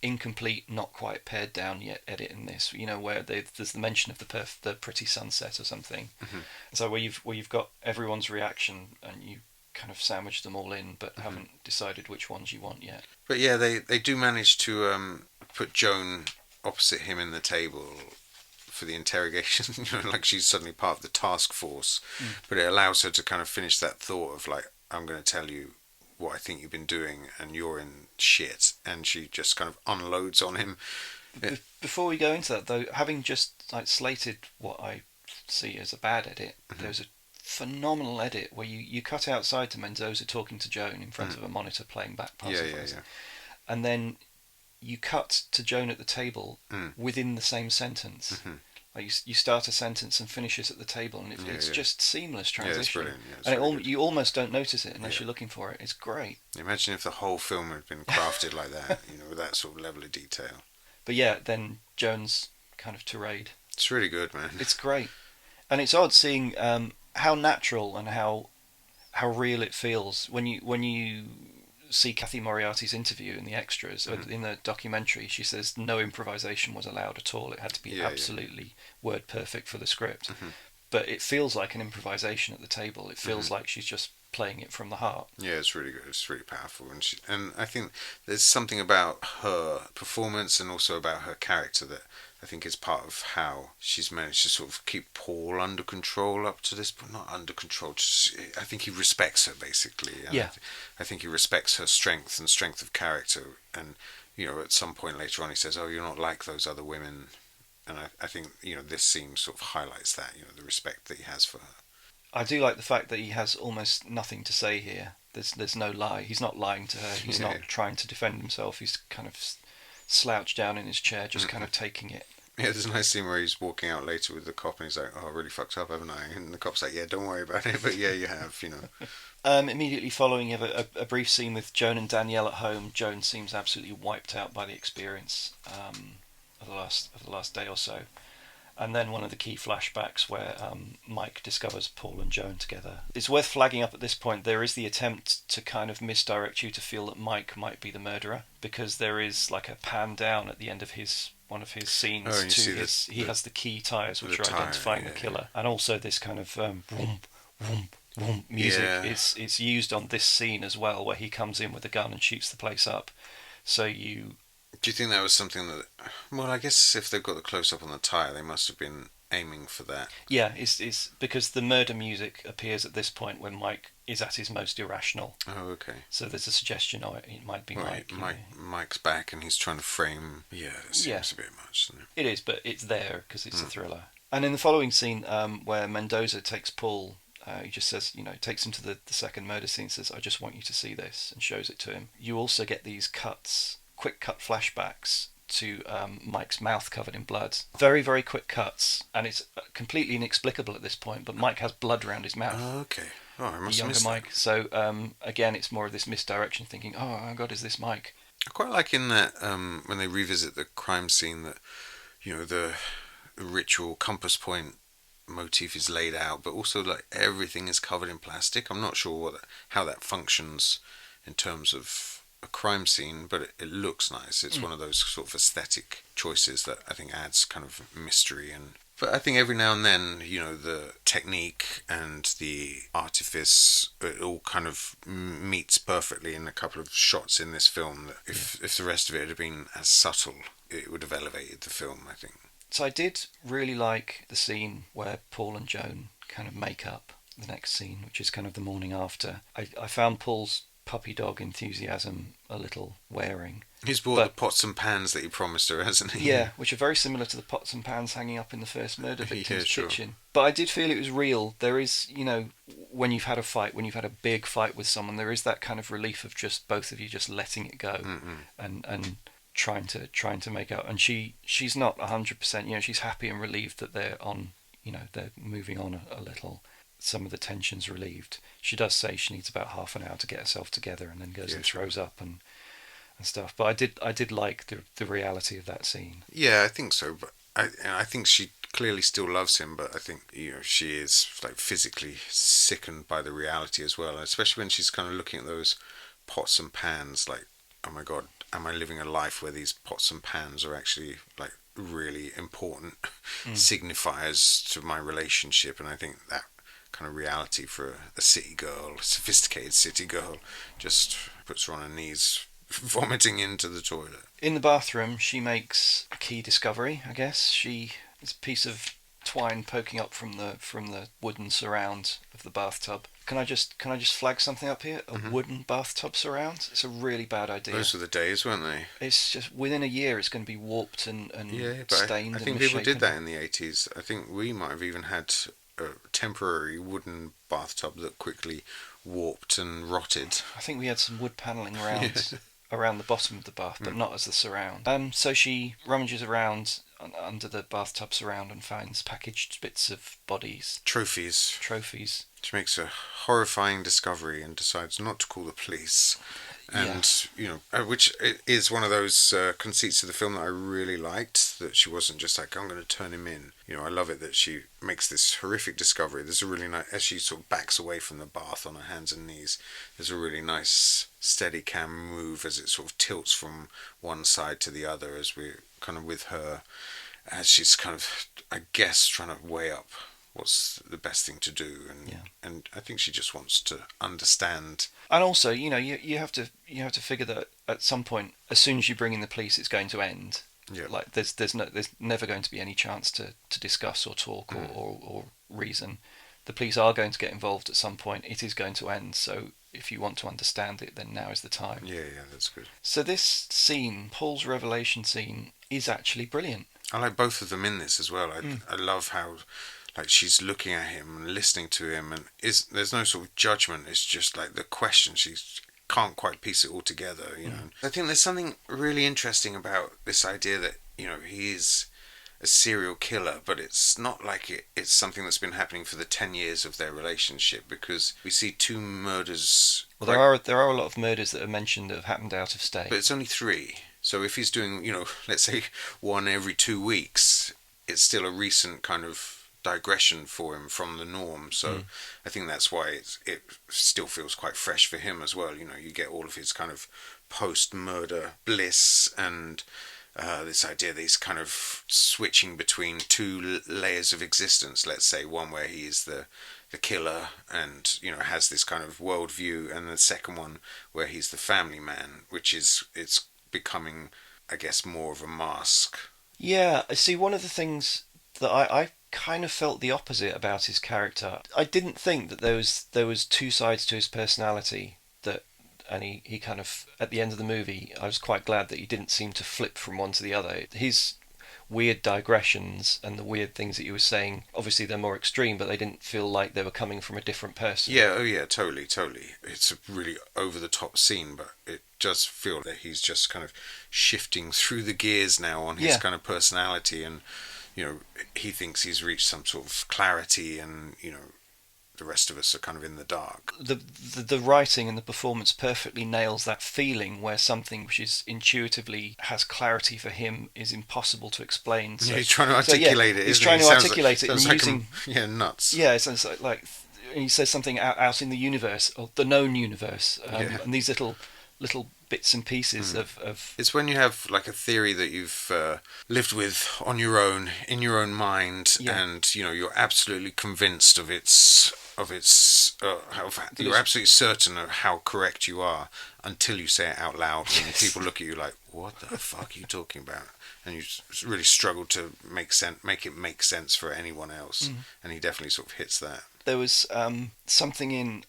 incomplete, not quite pared down yet edit in this, where there's the mention of the pretty sunset or something. Mm-hmm. So where you've got everyone's reaction and you kind of sandwich them all in, but haven't decided which ones you want yet. But yeah, they do manage to put Joan opposite him in the table for the interrogation, like she's suddenly part of the task force. But it allows her to kind of finish that thought of like, I'm going to tell you what I think you've been doing and you're in shit, and she just kind of unloads on him. Before we go into that though, having just like slated what I see as a bad edit, there's a phenomenal edit where you cut outside to Mendoza talking to Joan in front of a monitor playing back passages, and then you cut to Joan at the table within the same sentence. Like you start a sentence and finish it at the table, and it's just seamless transition. Yeah, it's brilliant. Yeah, it's and really good. you almost don't notice it unless you're looking for it. It's great. Imagine if the whole film had been crafted like that, with that sort of level of detail. But yeah, then Joan's kind of tirade. It's really good, man. It's great, and it's odd seeing how natural and how real it feels when you see Kathy Moriarty's interview in the extras in the documentary. She says no improvisation was allowed at all. It had to be absolutely word perfect for the script. But it feels like an improvisation at the table. It feels like she's just playing it from the heart. Yeah, it's really good. It's really powerful, and I think there's something about her performance and also about her character that I think is part of how she's managed to sort of keep Paul under control up to this point. Not under control, I think he respects her, basically. And I think he respects her strength and strength of character. And, at some point later on he says, oh, you're not like those other women. And I think, this scene sort of highlights that, the respect that he has for her. I do like the fact that he has almost nothing to say here. There's no lie. He's not lying to her. He's not trying to defend himself. He's kind of slouched down in his chair, just kind of taking it. Yeah, there's a nice scene where he's walking out later with the cop and he's like, oh, I really fucked up, haven't I? And the cop's like, yeah, don't worry about it, but yeah, you have, Immediately following, you have a brief scene with Joan and Danielle at home. Joan seems absolutely wiped out by the experience of the last day or so. And then one of the key flashbacks where Mike discovers Paul and Joan together. It's worth flagging up at this point, there is the attempt to kind of misdirect you to feel that Mike might be the murderer, because there is like a pan down at the end of one of his scenes to he has the key tyres which are identifying the killer. And also this kind of vroom, vroom, vroom music it's used on this scene as well, where he comes in with a gun and shoots the place up. So Do you think that was something that... Well, I guess if they've got the close-up on the tyre, they must have been aiming for that. Yeah, it's because the murder music appears at this point when Mike is at his most irrational. Oh, okay. So there's a suggestion of it might be Mike. Mike's back and he's trying to frame... Yeah, it seems a bit much, doesn't it? It is, but it's there because it's a thriller. And in the following scene, where Mendoza takes Paul... he just says, takes him to the second murder scene, says, I just want you to see this, and shows it to him. You also get these quick cut flashbacks to Mike's mouth covered in blood. Very, very quick cuts, and it's completely inexplicable at this point, but Mike has blood around his mouth. Oh, okay. Oh, I must younger have missed Mike. That. So, again, it's more of this misdirection, thinking, oh my God, is this Mike? I quite like in that, when they revisit the crime scene, that, the ritual compass point motif is laid out, but also like everything is covered in plastic. I'm not sure how that functions in terms of a crime scene, but it looks nice. It's one of those sort of aesthetic choices that I think adds kind of mystery. And but I think every now and then, the technique and the artifice, it all kind of meets perfectly in a couple of shots in this film. That if the rest of it had been as subtle, it would have elevated the film, I think. So I did really like the scene where Paul and Joan kind of make up, the next scene, which is kind of the morning after. I found Paul's puppy dog enthusiasm a little wearing. He's bought the pots and pans that he promised her, hasn't he? Yeah, which are very similar to the pots and pans hanging up in the first murder victim's sure. kitchen. But I did feel it was real. There is, when you've had a fight, when you've had a big fight with someone, there is that kind of relief of just both of you just letting it go and trying to make out. And she's not 100%. She's happy and relieved that they're on. They're moving on a little. Some of the tension's relieved. She does say she needs about half an hour to get herself together, and then goes and throws up and stuff. But I did like the reality of that scene. Yeah, I think so. But I think she clearly still loves him. But I think she is like physically sickened by the reality as well, and especially when she's kind of looking at those pots and pans. Like, oh my God, am I living a life where these pots and pans are actually like really important signifiers to my relationship? And I think that kind of reality for a city girl, a sophisticated city girl, just puts her on her knees vomiting into the toilet. In the bathroom, she makes a key discovery, I guess. It's a piece of twine poking up from the wooden surround of the bathtub. Can I just flag something up here? A wooden bathtub surround? It's a really bad idea. Those were the days, weren't they? It's just within a year it's going to be warped and stained. I think people did that in the 80s. I think we might have even had a temporary wooden bathtub that quickly warped and rotted. I think we had some wood panelling around the bottom of the bath, but not as the surround. So she rummages around under the bathtub surround and finds packaged bits of bodies. Trophies. She makes a horrifying discovery and decides not to call the police. And, which is one of those conceits of the film that I really liked, that she wasn't just like, I'm going to turn him in. I love it that she makes this horrific discovery. There's a really nice, as she sort of backs away from the bath on her hands and knees, there's a really nice steady cam move as it sort of tilts from one side to the other as we're kind of with her, as she's kind of, I guess, trying to weigh up what's the best thing to do, and I think she just wants to understand. And also, you have to figure that at some point, as soon as you bring in the police, it's going to end. Yeah. Like there's never going to be any chance to discuss or talk or reason. The police are going to get involved at some point. It is going to end. So if you want to understand it, then now is the time. Yeah, that's good. So this scene, Paul's revelation scene, is actually brilliant. I like both of them in this as well. I love how, like, she's looking at him and listening to him, and there's no sort of judgment. It's just like the question. She can't quite piece it all together, I think there's something really interesting about this idea that, he is a serial killer, but it's not like it's something that's been happening for the 10 years of their relationship, because we see 2 murders. Well, there are a lot of murders that are mentioned that have happened out of state. But it's only 3. So if he's doing, let's say 1 every 2 weeks, it's still a recent kind of digression for him from the norm. So I think that's why it still feels quite fresh for him as well. You get all of his kind of post-murder bliss and this idea that he's kind of switching between 2 layers of existence. Let's say one where he is the killer and has this kind of worldview, and the second one where he's the family man, which is it's becoming, I guess, more of a mask. Yeah, see, one of the things that I kind of felt the opposite about his character. I didn't think that there was 2 sides to his personality, and he kind of, at the end of the movie, I was quite glad that he didn't seem to flip from one to the other. His weird digressions and the weird things that he was saying, obviously they're more extreme, but they didn't feel like they were coming from a different person. Yeah, totally. It's a really over-the-top scene, but it does feel that he's just kind of shifting through the gears now on his kind of personality, and he thinks he's reached some sort of clarity, and the rest of us are kind of in the dark. The writing and the performance perfectly nails that feeling where something which is intuitively has clarity for him is impossible to explain. So, he's trying to articulate it. He's trying to articulate it and using nuts. Yeah, it's like he says something out in the universe, or the known universe, and these little bits and pieces of It's when you have like a theory that you've lived with on your own, in your own mind, Yeah. and you're absolutely convinced you're absolutely certain of how correct you are until you say it out loud, and people look at you like, "What the fuck are you talking about?" And you really struggle to make it make sense for anyone else. And he definitely sort of hits that. there was something in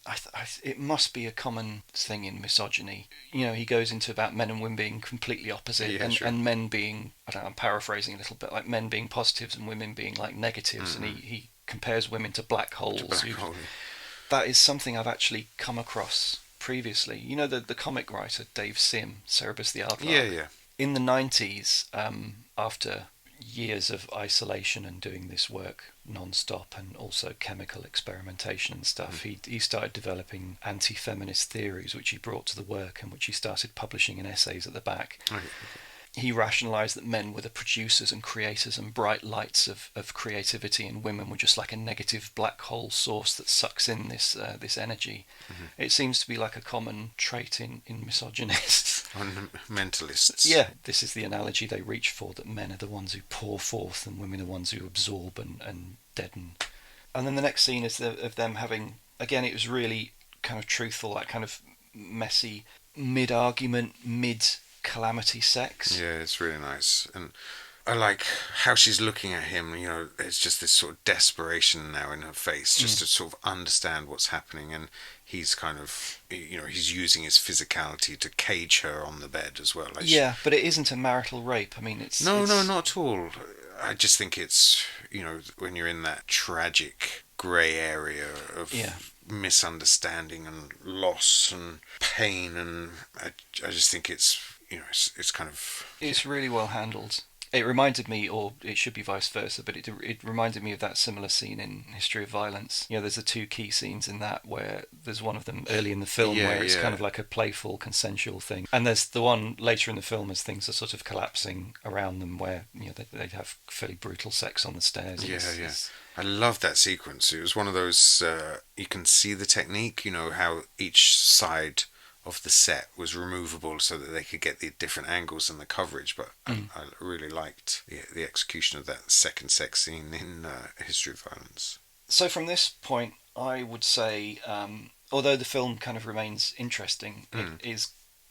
it must be a common thing in misogyny. He goes into about men and women being completely opposite, Yeah, sure. and men being, I don't know, I'm paraphrasing a little bit, like men being positives and women being like negatives, and he compares women to black holes. That is something I've actually come across previously. The comic writer Dave Sim, Cerebus the Aardvark. Yeah. In the 90s, after years of isolation and doing this work non-stop, and also chemical experimentation and stuff, he started developing anti-feminist theories, which he brought to the work and which he started publishing in essays at the back. Okay. He rationalised that men were the producers and creators and bright lights of creativity, and women were just like a negative black hole source that sucks in this energy. It seems to be like a common trait in misogynists. On mentalists. Yeah, this is the analogy they reach for, that men are the ones who pour forth and women are the ones who absorb and deaden. And then the next scene is of them having, again, it was really kind of truthful, that kind of messy mid-argument, mid-calamity sex. Yeah, it's really nice. And I like how she's looking at him. It's just this sort of desperation now in her face, just to sort of understand what's happening. And he's kind of, he's using his physicality to cage her on the bed as well. Yeah, but it isn't a marital rape. I mean, it's... No, not at all. I just think it's, when you're in that tragic grey area of misunderstanding and loss and pain, and I just think it's, it's kind of... It's really well handled. It reminded me, or it should be vice versa, but it reminded me of that similar scene in History of Violence. There's the two key scenes in that, where there's one of them early in the film where it's kind of like a playful, consensual thing. And there's the one later in the film as things are sort of collapsing around them, where they have fairly brutal sex on the stairs. Yeah. I love that sequence. It was one of those, you can see the technique, how each side of the set was removable so that they could get the different angles and the coverage, but I really liked the execution of that second sex scene in History of Violence. So from this point, I would say, although the film kind of remains interesting, it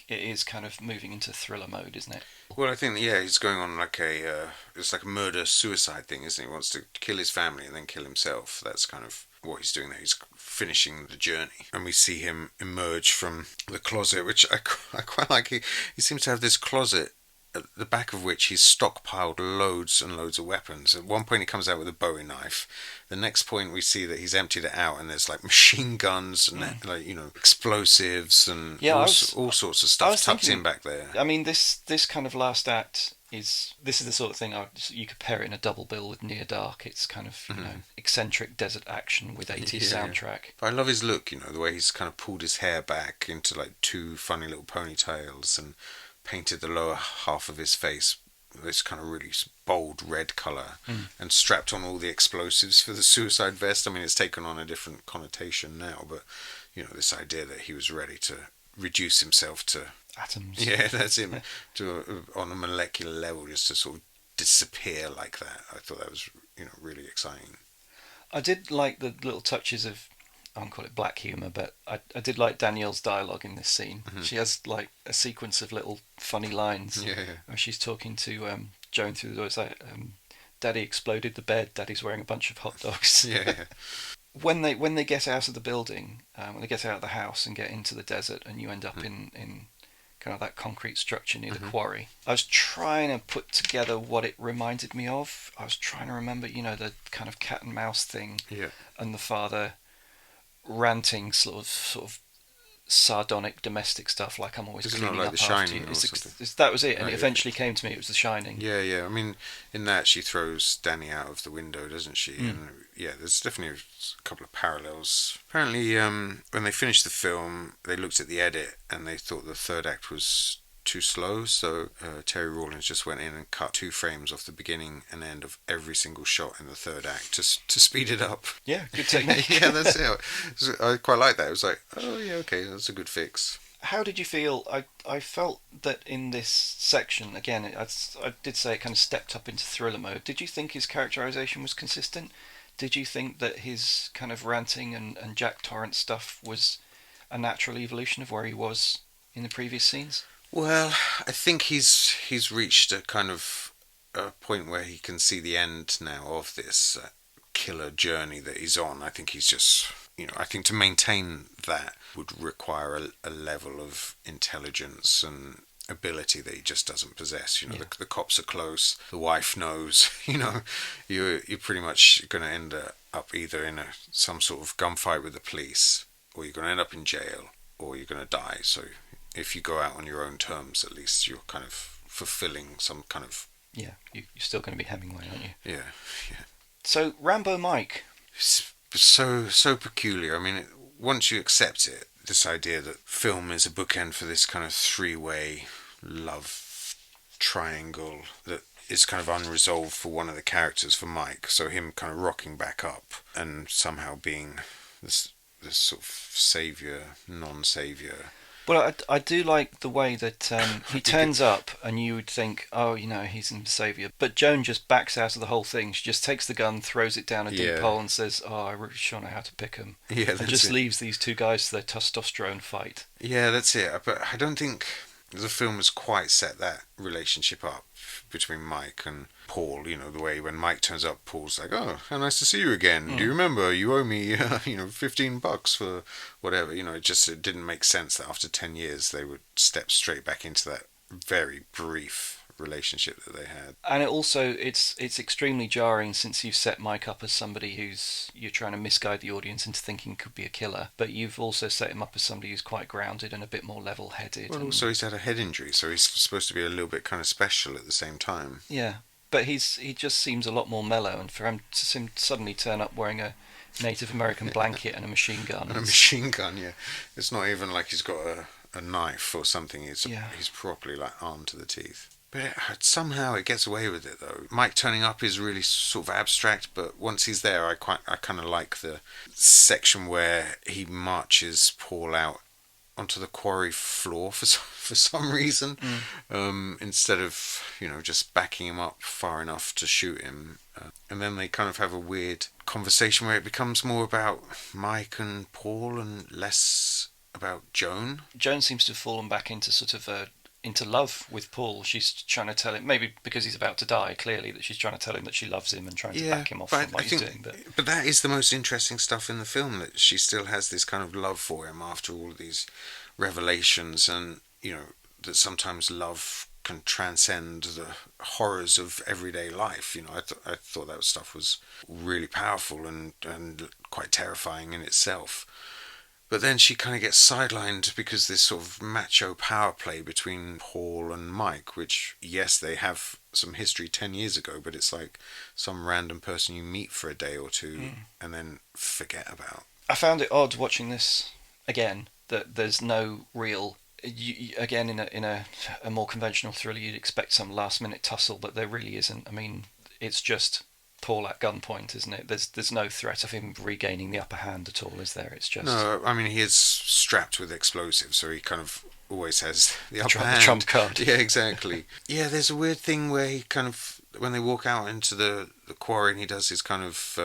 is kind of moving into thriller mode, isn't it? Well, I think, he's going on like it's like a murder-suicide thing, isn't he? He wants to kill his family and then kill himself. That's kind of what he's doing there. He's finishing the journey, and we see him emerge from the closet, which I quite like. He seems to have this closet at the back of which he's stockpiled loads and loads of weapons. At one point he comes out with a Bowie knife. The next point we see that he's emptied it out, and there's like machine guns and explosives and all sorts of stuff tucked in back there. I mean, this kind of last act is the sort of thing you could pair it in a double bill with Near Dark. It's kind of eccentric desert action with 80s soundtrack. But I love his look, the way he's kind of pulled his hair back into like two funny little ponytails and painted the lower half of his face this kind of really bold red colour and strapped on all the explosives for the suicide vest. I mean, it's taken on a different connotation now, but this idea that he was ready to reduce himself to atoms. Yeah, that's him. On a molecular level, just to sort of disappear like that. I thought that was, really exciting. I did like the little touches of, I won't call it black humour, but I did like Danielle's dialogue in this scene. Mm-hmm. She has like a sequence of little funny lines where she's talking to Joan through the door. It's like, Daddy exploded the bed, Daddy's wearing a bunch of hot dogs. When they get out of the building, when they get out of the house and get into the desert, and you end up in kind of that concrete structure near the quarry, I was trying to put together what it reminded me of. I was trying to remember, the kind of cat and mouse thing, and the father ranting sort of sardonic domestic stuff, like I'm always cleaning like up The after Shining you. or something. That was it, and it eventually came to me. It was The Shining. Yeah. I mean, in that she throws Danny out of the window, doesn't she? And there's definitely a couple of parallels. Apparently, when they finished the film, they looked at the edit and they thought the third act was too slow, so Terry Rawlins just went in and cut 2 frames off the beginning and end of every single shot in the third act to speed it up. Yeah, good technique. Yeah, that's it. I quite like that. It was like, oh yeah, okay, that's a good fix. How did you feel? I felt that in this section, again, I did say it kind of stepped up into thriller mode. Did you think his characterization was consistent? Did you think that his kind of ranting and Jack Torrance stuff was a natural evolution of where he was in the previous scenes? Well, I think he's reached a kind of a point where he can see the end now of this killer journey that he's on. I think he's just, I think to maintain that would require a level of intelligence and ability that he just doesn't possess. The cops are close, the wife knows, you're pretty much going to end up either in some sort of gunfight with the police, or you're going to end up in jail, or you're going to die. So if you go out on your own terms, at least you're kind of fulfilling some kind of... Yeah, you're still going to be Hemingway, aren't you? Yeah. So, Rambo Mike. So peculiar. I mean, once you accept it, this idea that film is a bookend for this kind of three-way love triangle that is kind of unresolved for one of the characters, for Mike. So him kind of rocking back up and somehow being this sort of saviour, non-saviour. Well, I do like the way that he turns up and you would think, oh, he's the saviour. But Joan just backs out of the whole thing. She just takes the gun, throws it down a deep hole and says, oh, I really sure know how to pick 'em. Yeah, and just leaves these two guys to their testosterone fight. Yeah, that's it. But I don't think the film has quite set that relationship up between Mike and Paul. The way when Mike turns up, Paul's like, oh, how nice to see you again. Do you remember you owe me $15 for whatever. It didn't make sense that after 10 years they would step straight back into that very brief relationship that they had. And it's extremely jarring, since you've set Mike up as somebody you're trying to misguide the audience into thinking could be a killer, but you've also set him up as somebody who's quite grounded and a bit more level-headed. Well, also he's had a head injury, so he's supposed to be a little bit kind of special at the same time. Yeah, but he just seems a lot more mellow, and for him to suddenly turn up wearing a Native American blanket and a machine gun. And a machine gun, yeah. It's not even like he's got a knife or something. He's properly like armed to the teeth. But somehow it gets away with it, though. Mike turning up is really sort of abstract, but once he's there, I kind of like the section where he marches Paul out onto the quarry floor for some reason, instead of just backing him up far enough to shoot him. And then they kind of have a weird conversation where it becomes more about Mike and Paul and less about Joan. Joan seems to have fallen back into sort of into love with Paul. She's trying to tell him, maybe because he's about to die, clearly, that she's trying to tell him that she loves him and trying to back him off from what he's doing. But that is the most interesting stuff in the film, that she still has this kind of love for him after all these revelations, and that sometimes love can transcend the horrors of everyday life. I thought that stuff was really powerful and quite terrifying in itself. But then she kind of gets sidelined because this sort of macho power play between Paul and Mike, which, yes, they have some history 10 years ago, but it's like some random person you meet for a day or two and then forget about. I found it odd watching this again, that there's no real... again, in a more conventional thriller, you'd expect some last-minute tussle, but there really isn't. I mean, it's just Paul at gunpoint, isn't it? There's no threat of him regaining the upper hand at all, is there? It's just... No, I mean, he is strapped with explosives, so he kind of always has the upper hand. The trump card. Yeah, exactly. Yeah, there's a weird thing where he kind of, when they walk out into the quarry and he does his kind of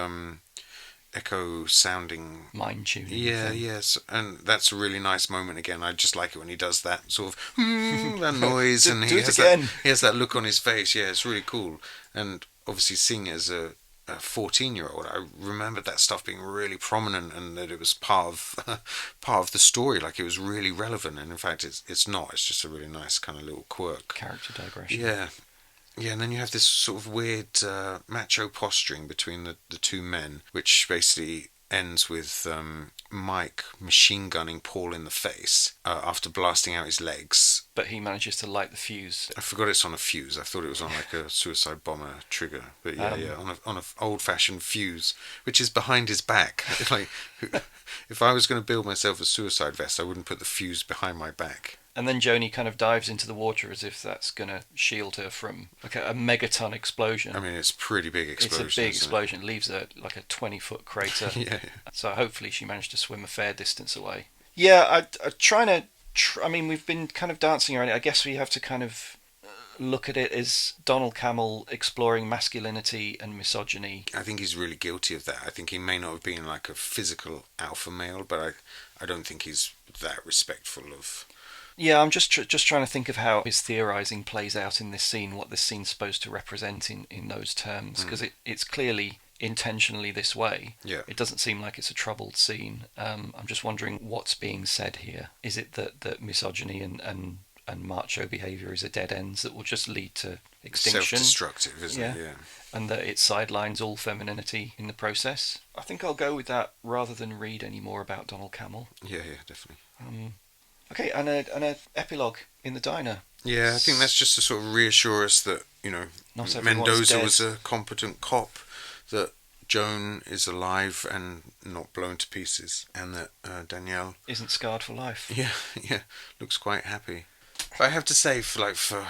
echo sounding mind tuning. Yeah, yes, and that's a really nice moment again. I just like it when he does that sort of that noise, and he has that look on his face. Yeah, it's really cool. And obviously, seeing it as a 14-year-old, I remembered that stuff being really prominent, and that it was part of the story. Like, it was really relevant, and in fact, it's not. It's just a really nice kind of little quirk. Character digression. Yeah. Yeah, and then you have this sort of weird macho posturing between the two men, which basically ends with Mike machine gunning Paul in the face after blasting out his legs. But he manages to light the fuse. I forgot it's on a fuse. I thought it was on like a suicide bomber trigger. But yeah, on an old-fashioned fuse, which is behind his back. Like, if I was going to build myself a suicide vest, I wouldn't put the fuse behind my back. And then Joni kind of dives into the water as if that's going to shield her from like a megaton explosion. I mean, it's a pretty big explosion. It's a big explosion. It leaves like a 20-foot crater. Yeah. So hopefully she managed to swim a fair distance away. Yeah, I'm trying to I mean, we've been kind of dancing around it. I guess we have to kind of look at it as Donald Cammell exploring masculinity and misogyny. I think he's really guilty of that. I think he may not have been like a physical alpha male, but I don't think he's that respectful of. Yeah, I'm just trying to think of how his theorizing plays out in this scene, what this scene's supposed to represent in those terms, because it's clearly intentionally this way. Yeah. It doesn't seem like it's a troubled scene. I'm just wondering what's being said here. Is it that misogyny and macho behaviour is a dead end that will just lead to extinction? Self-destructive, isn't it? Yeah. And that it sidelines all femininity in the process? I think I'll go with that rather than read any more about Donald Cammell. Yeah, definitely. Okay, and a epilogue in the diner. Yeah, I think that's just to sort of reassure us that, Not everyone's Mendoza dead. was a competent cop, that Joan is alive and not blown to pieces, and that Danielle Isn't scarred for life. yeah, looks quite happy. But I have to say, for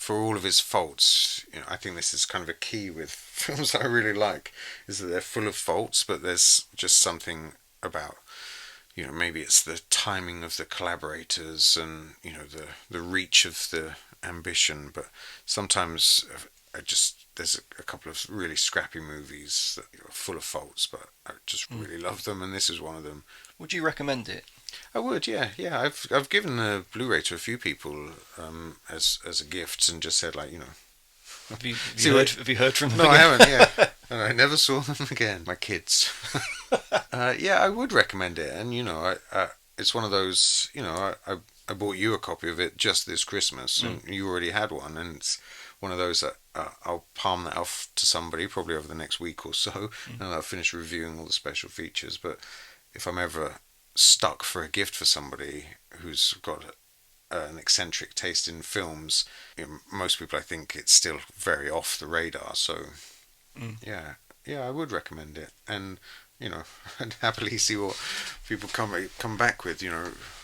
all of his faults, I think this is kind of a key with films that I really like, is that they're full of faults, but there's just something about, maybe it's the timing of the collaborators and, the reach of the ambition, but sometimes there's a couple of really scrappy movies that are full of faults, but I just really love them, and this is one of them. Would you recommend it? I would, yeah. I've given the Blu-ray to a few people as a gift, and just said, like, Have you See, have you heard from them? No, I again? haven't. Yeah, and I never saw them again. My kids. Yeah, I would recommend it, and it's one of those. I bought you a copy of it just this Christmas, and you already had one, and it's one of those that I'll palm that off to somebody probably over the next week or so, and I'll finish reviewing all the special features. But if I'm ever stuck for a gift for somebody who's got an eccentric taste in films, most people, I think it's still very off the radar. So yeah, I would recommend it, and I'd happily see what people come back with.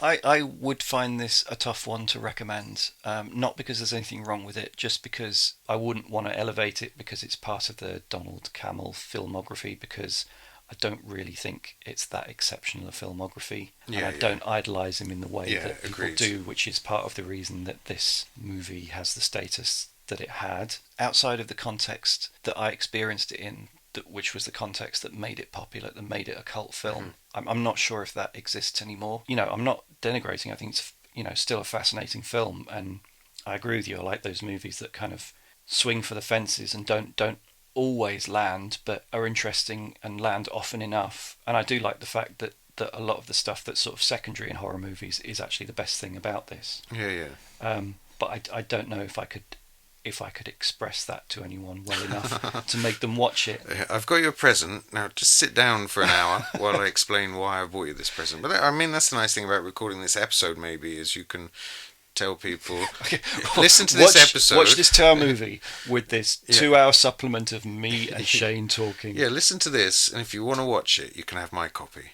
I would find this a tough one to recommend, not because there's anything wrong with it, just because I wouldn't want to elevate it because it's part of the Donald Cammell filmography, because I don't really think it's that exceptional a filmography, and I don't idolise him in the way that people agreed. do, which is part of the reason that this movie has the status that it had. Outside of the context that I experienced it in, which was the context that made it popular, that made it a cult film, I'm not sure if that exists anymore. I'm not denigrating. I think it's still a fascinating film, and I agree with you. I like those movies that kind of swing for the fences and don't always land, but are interesting and land often enough. And I do like the fact that a lot of the stuff that's sort of secondary in horror movies is actually the best thing about this. But I don't know if I could express that to anyone well enough to make them watch it. I've got you a present. Now just sit down for an hour while I explain why I bought you this present. But I mean, that's the nice thing about recording this episode, maybe, is you can tell people, listen to this episode. Watch this 2-hour movie with this 2-hour supplement of me and Shane talking. Yeah, listen to this, and if you want to watch it, you can have my copy.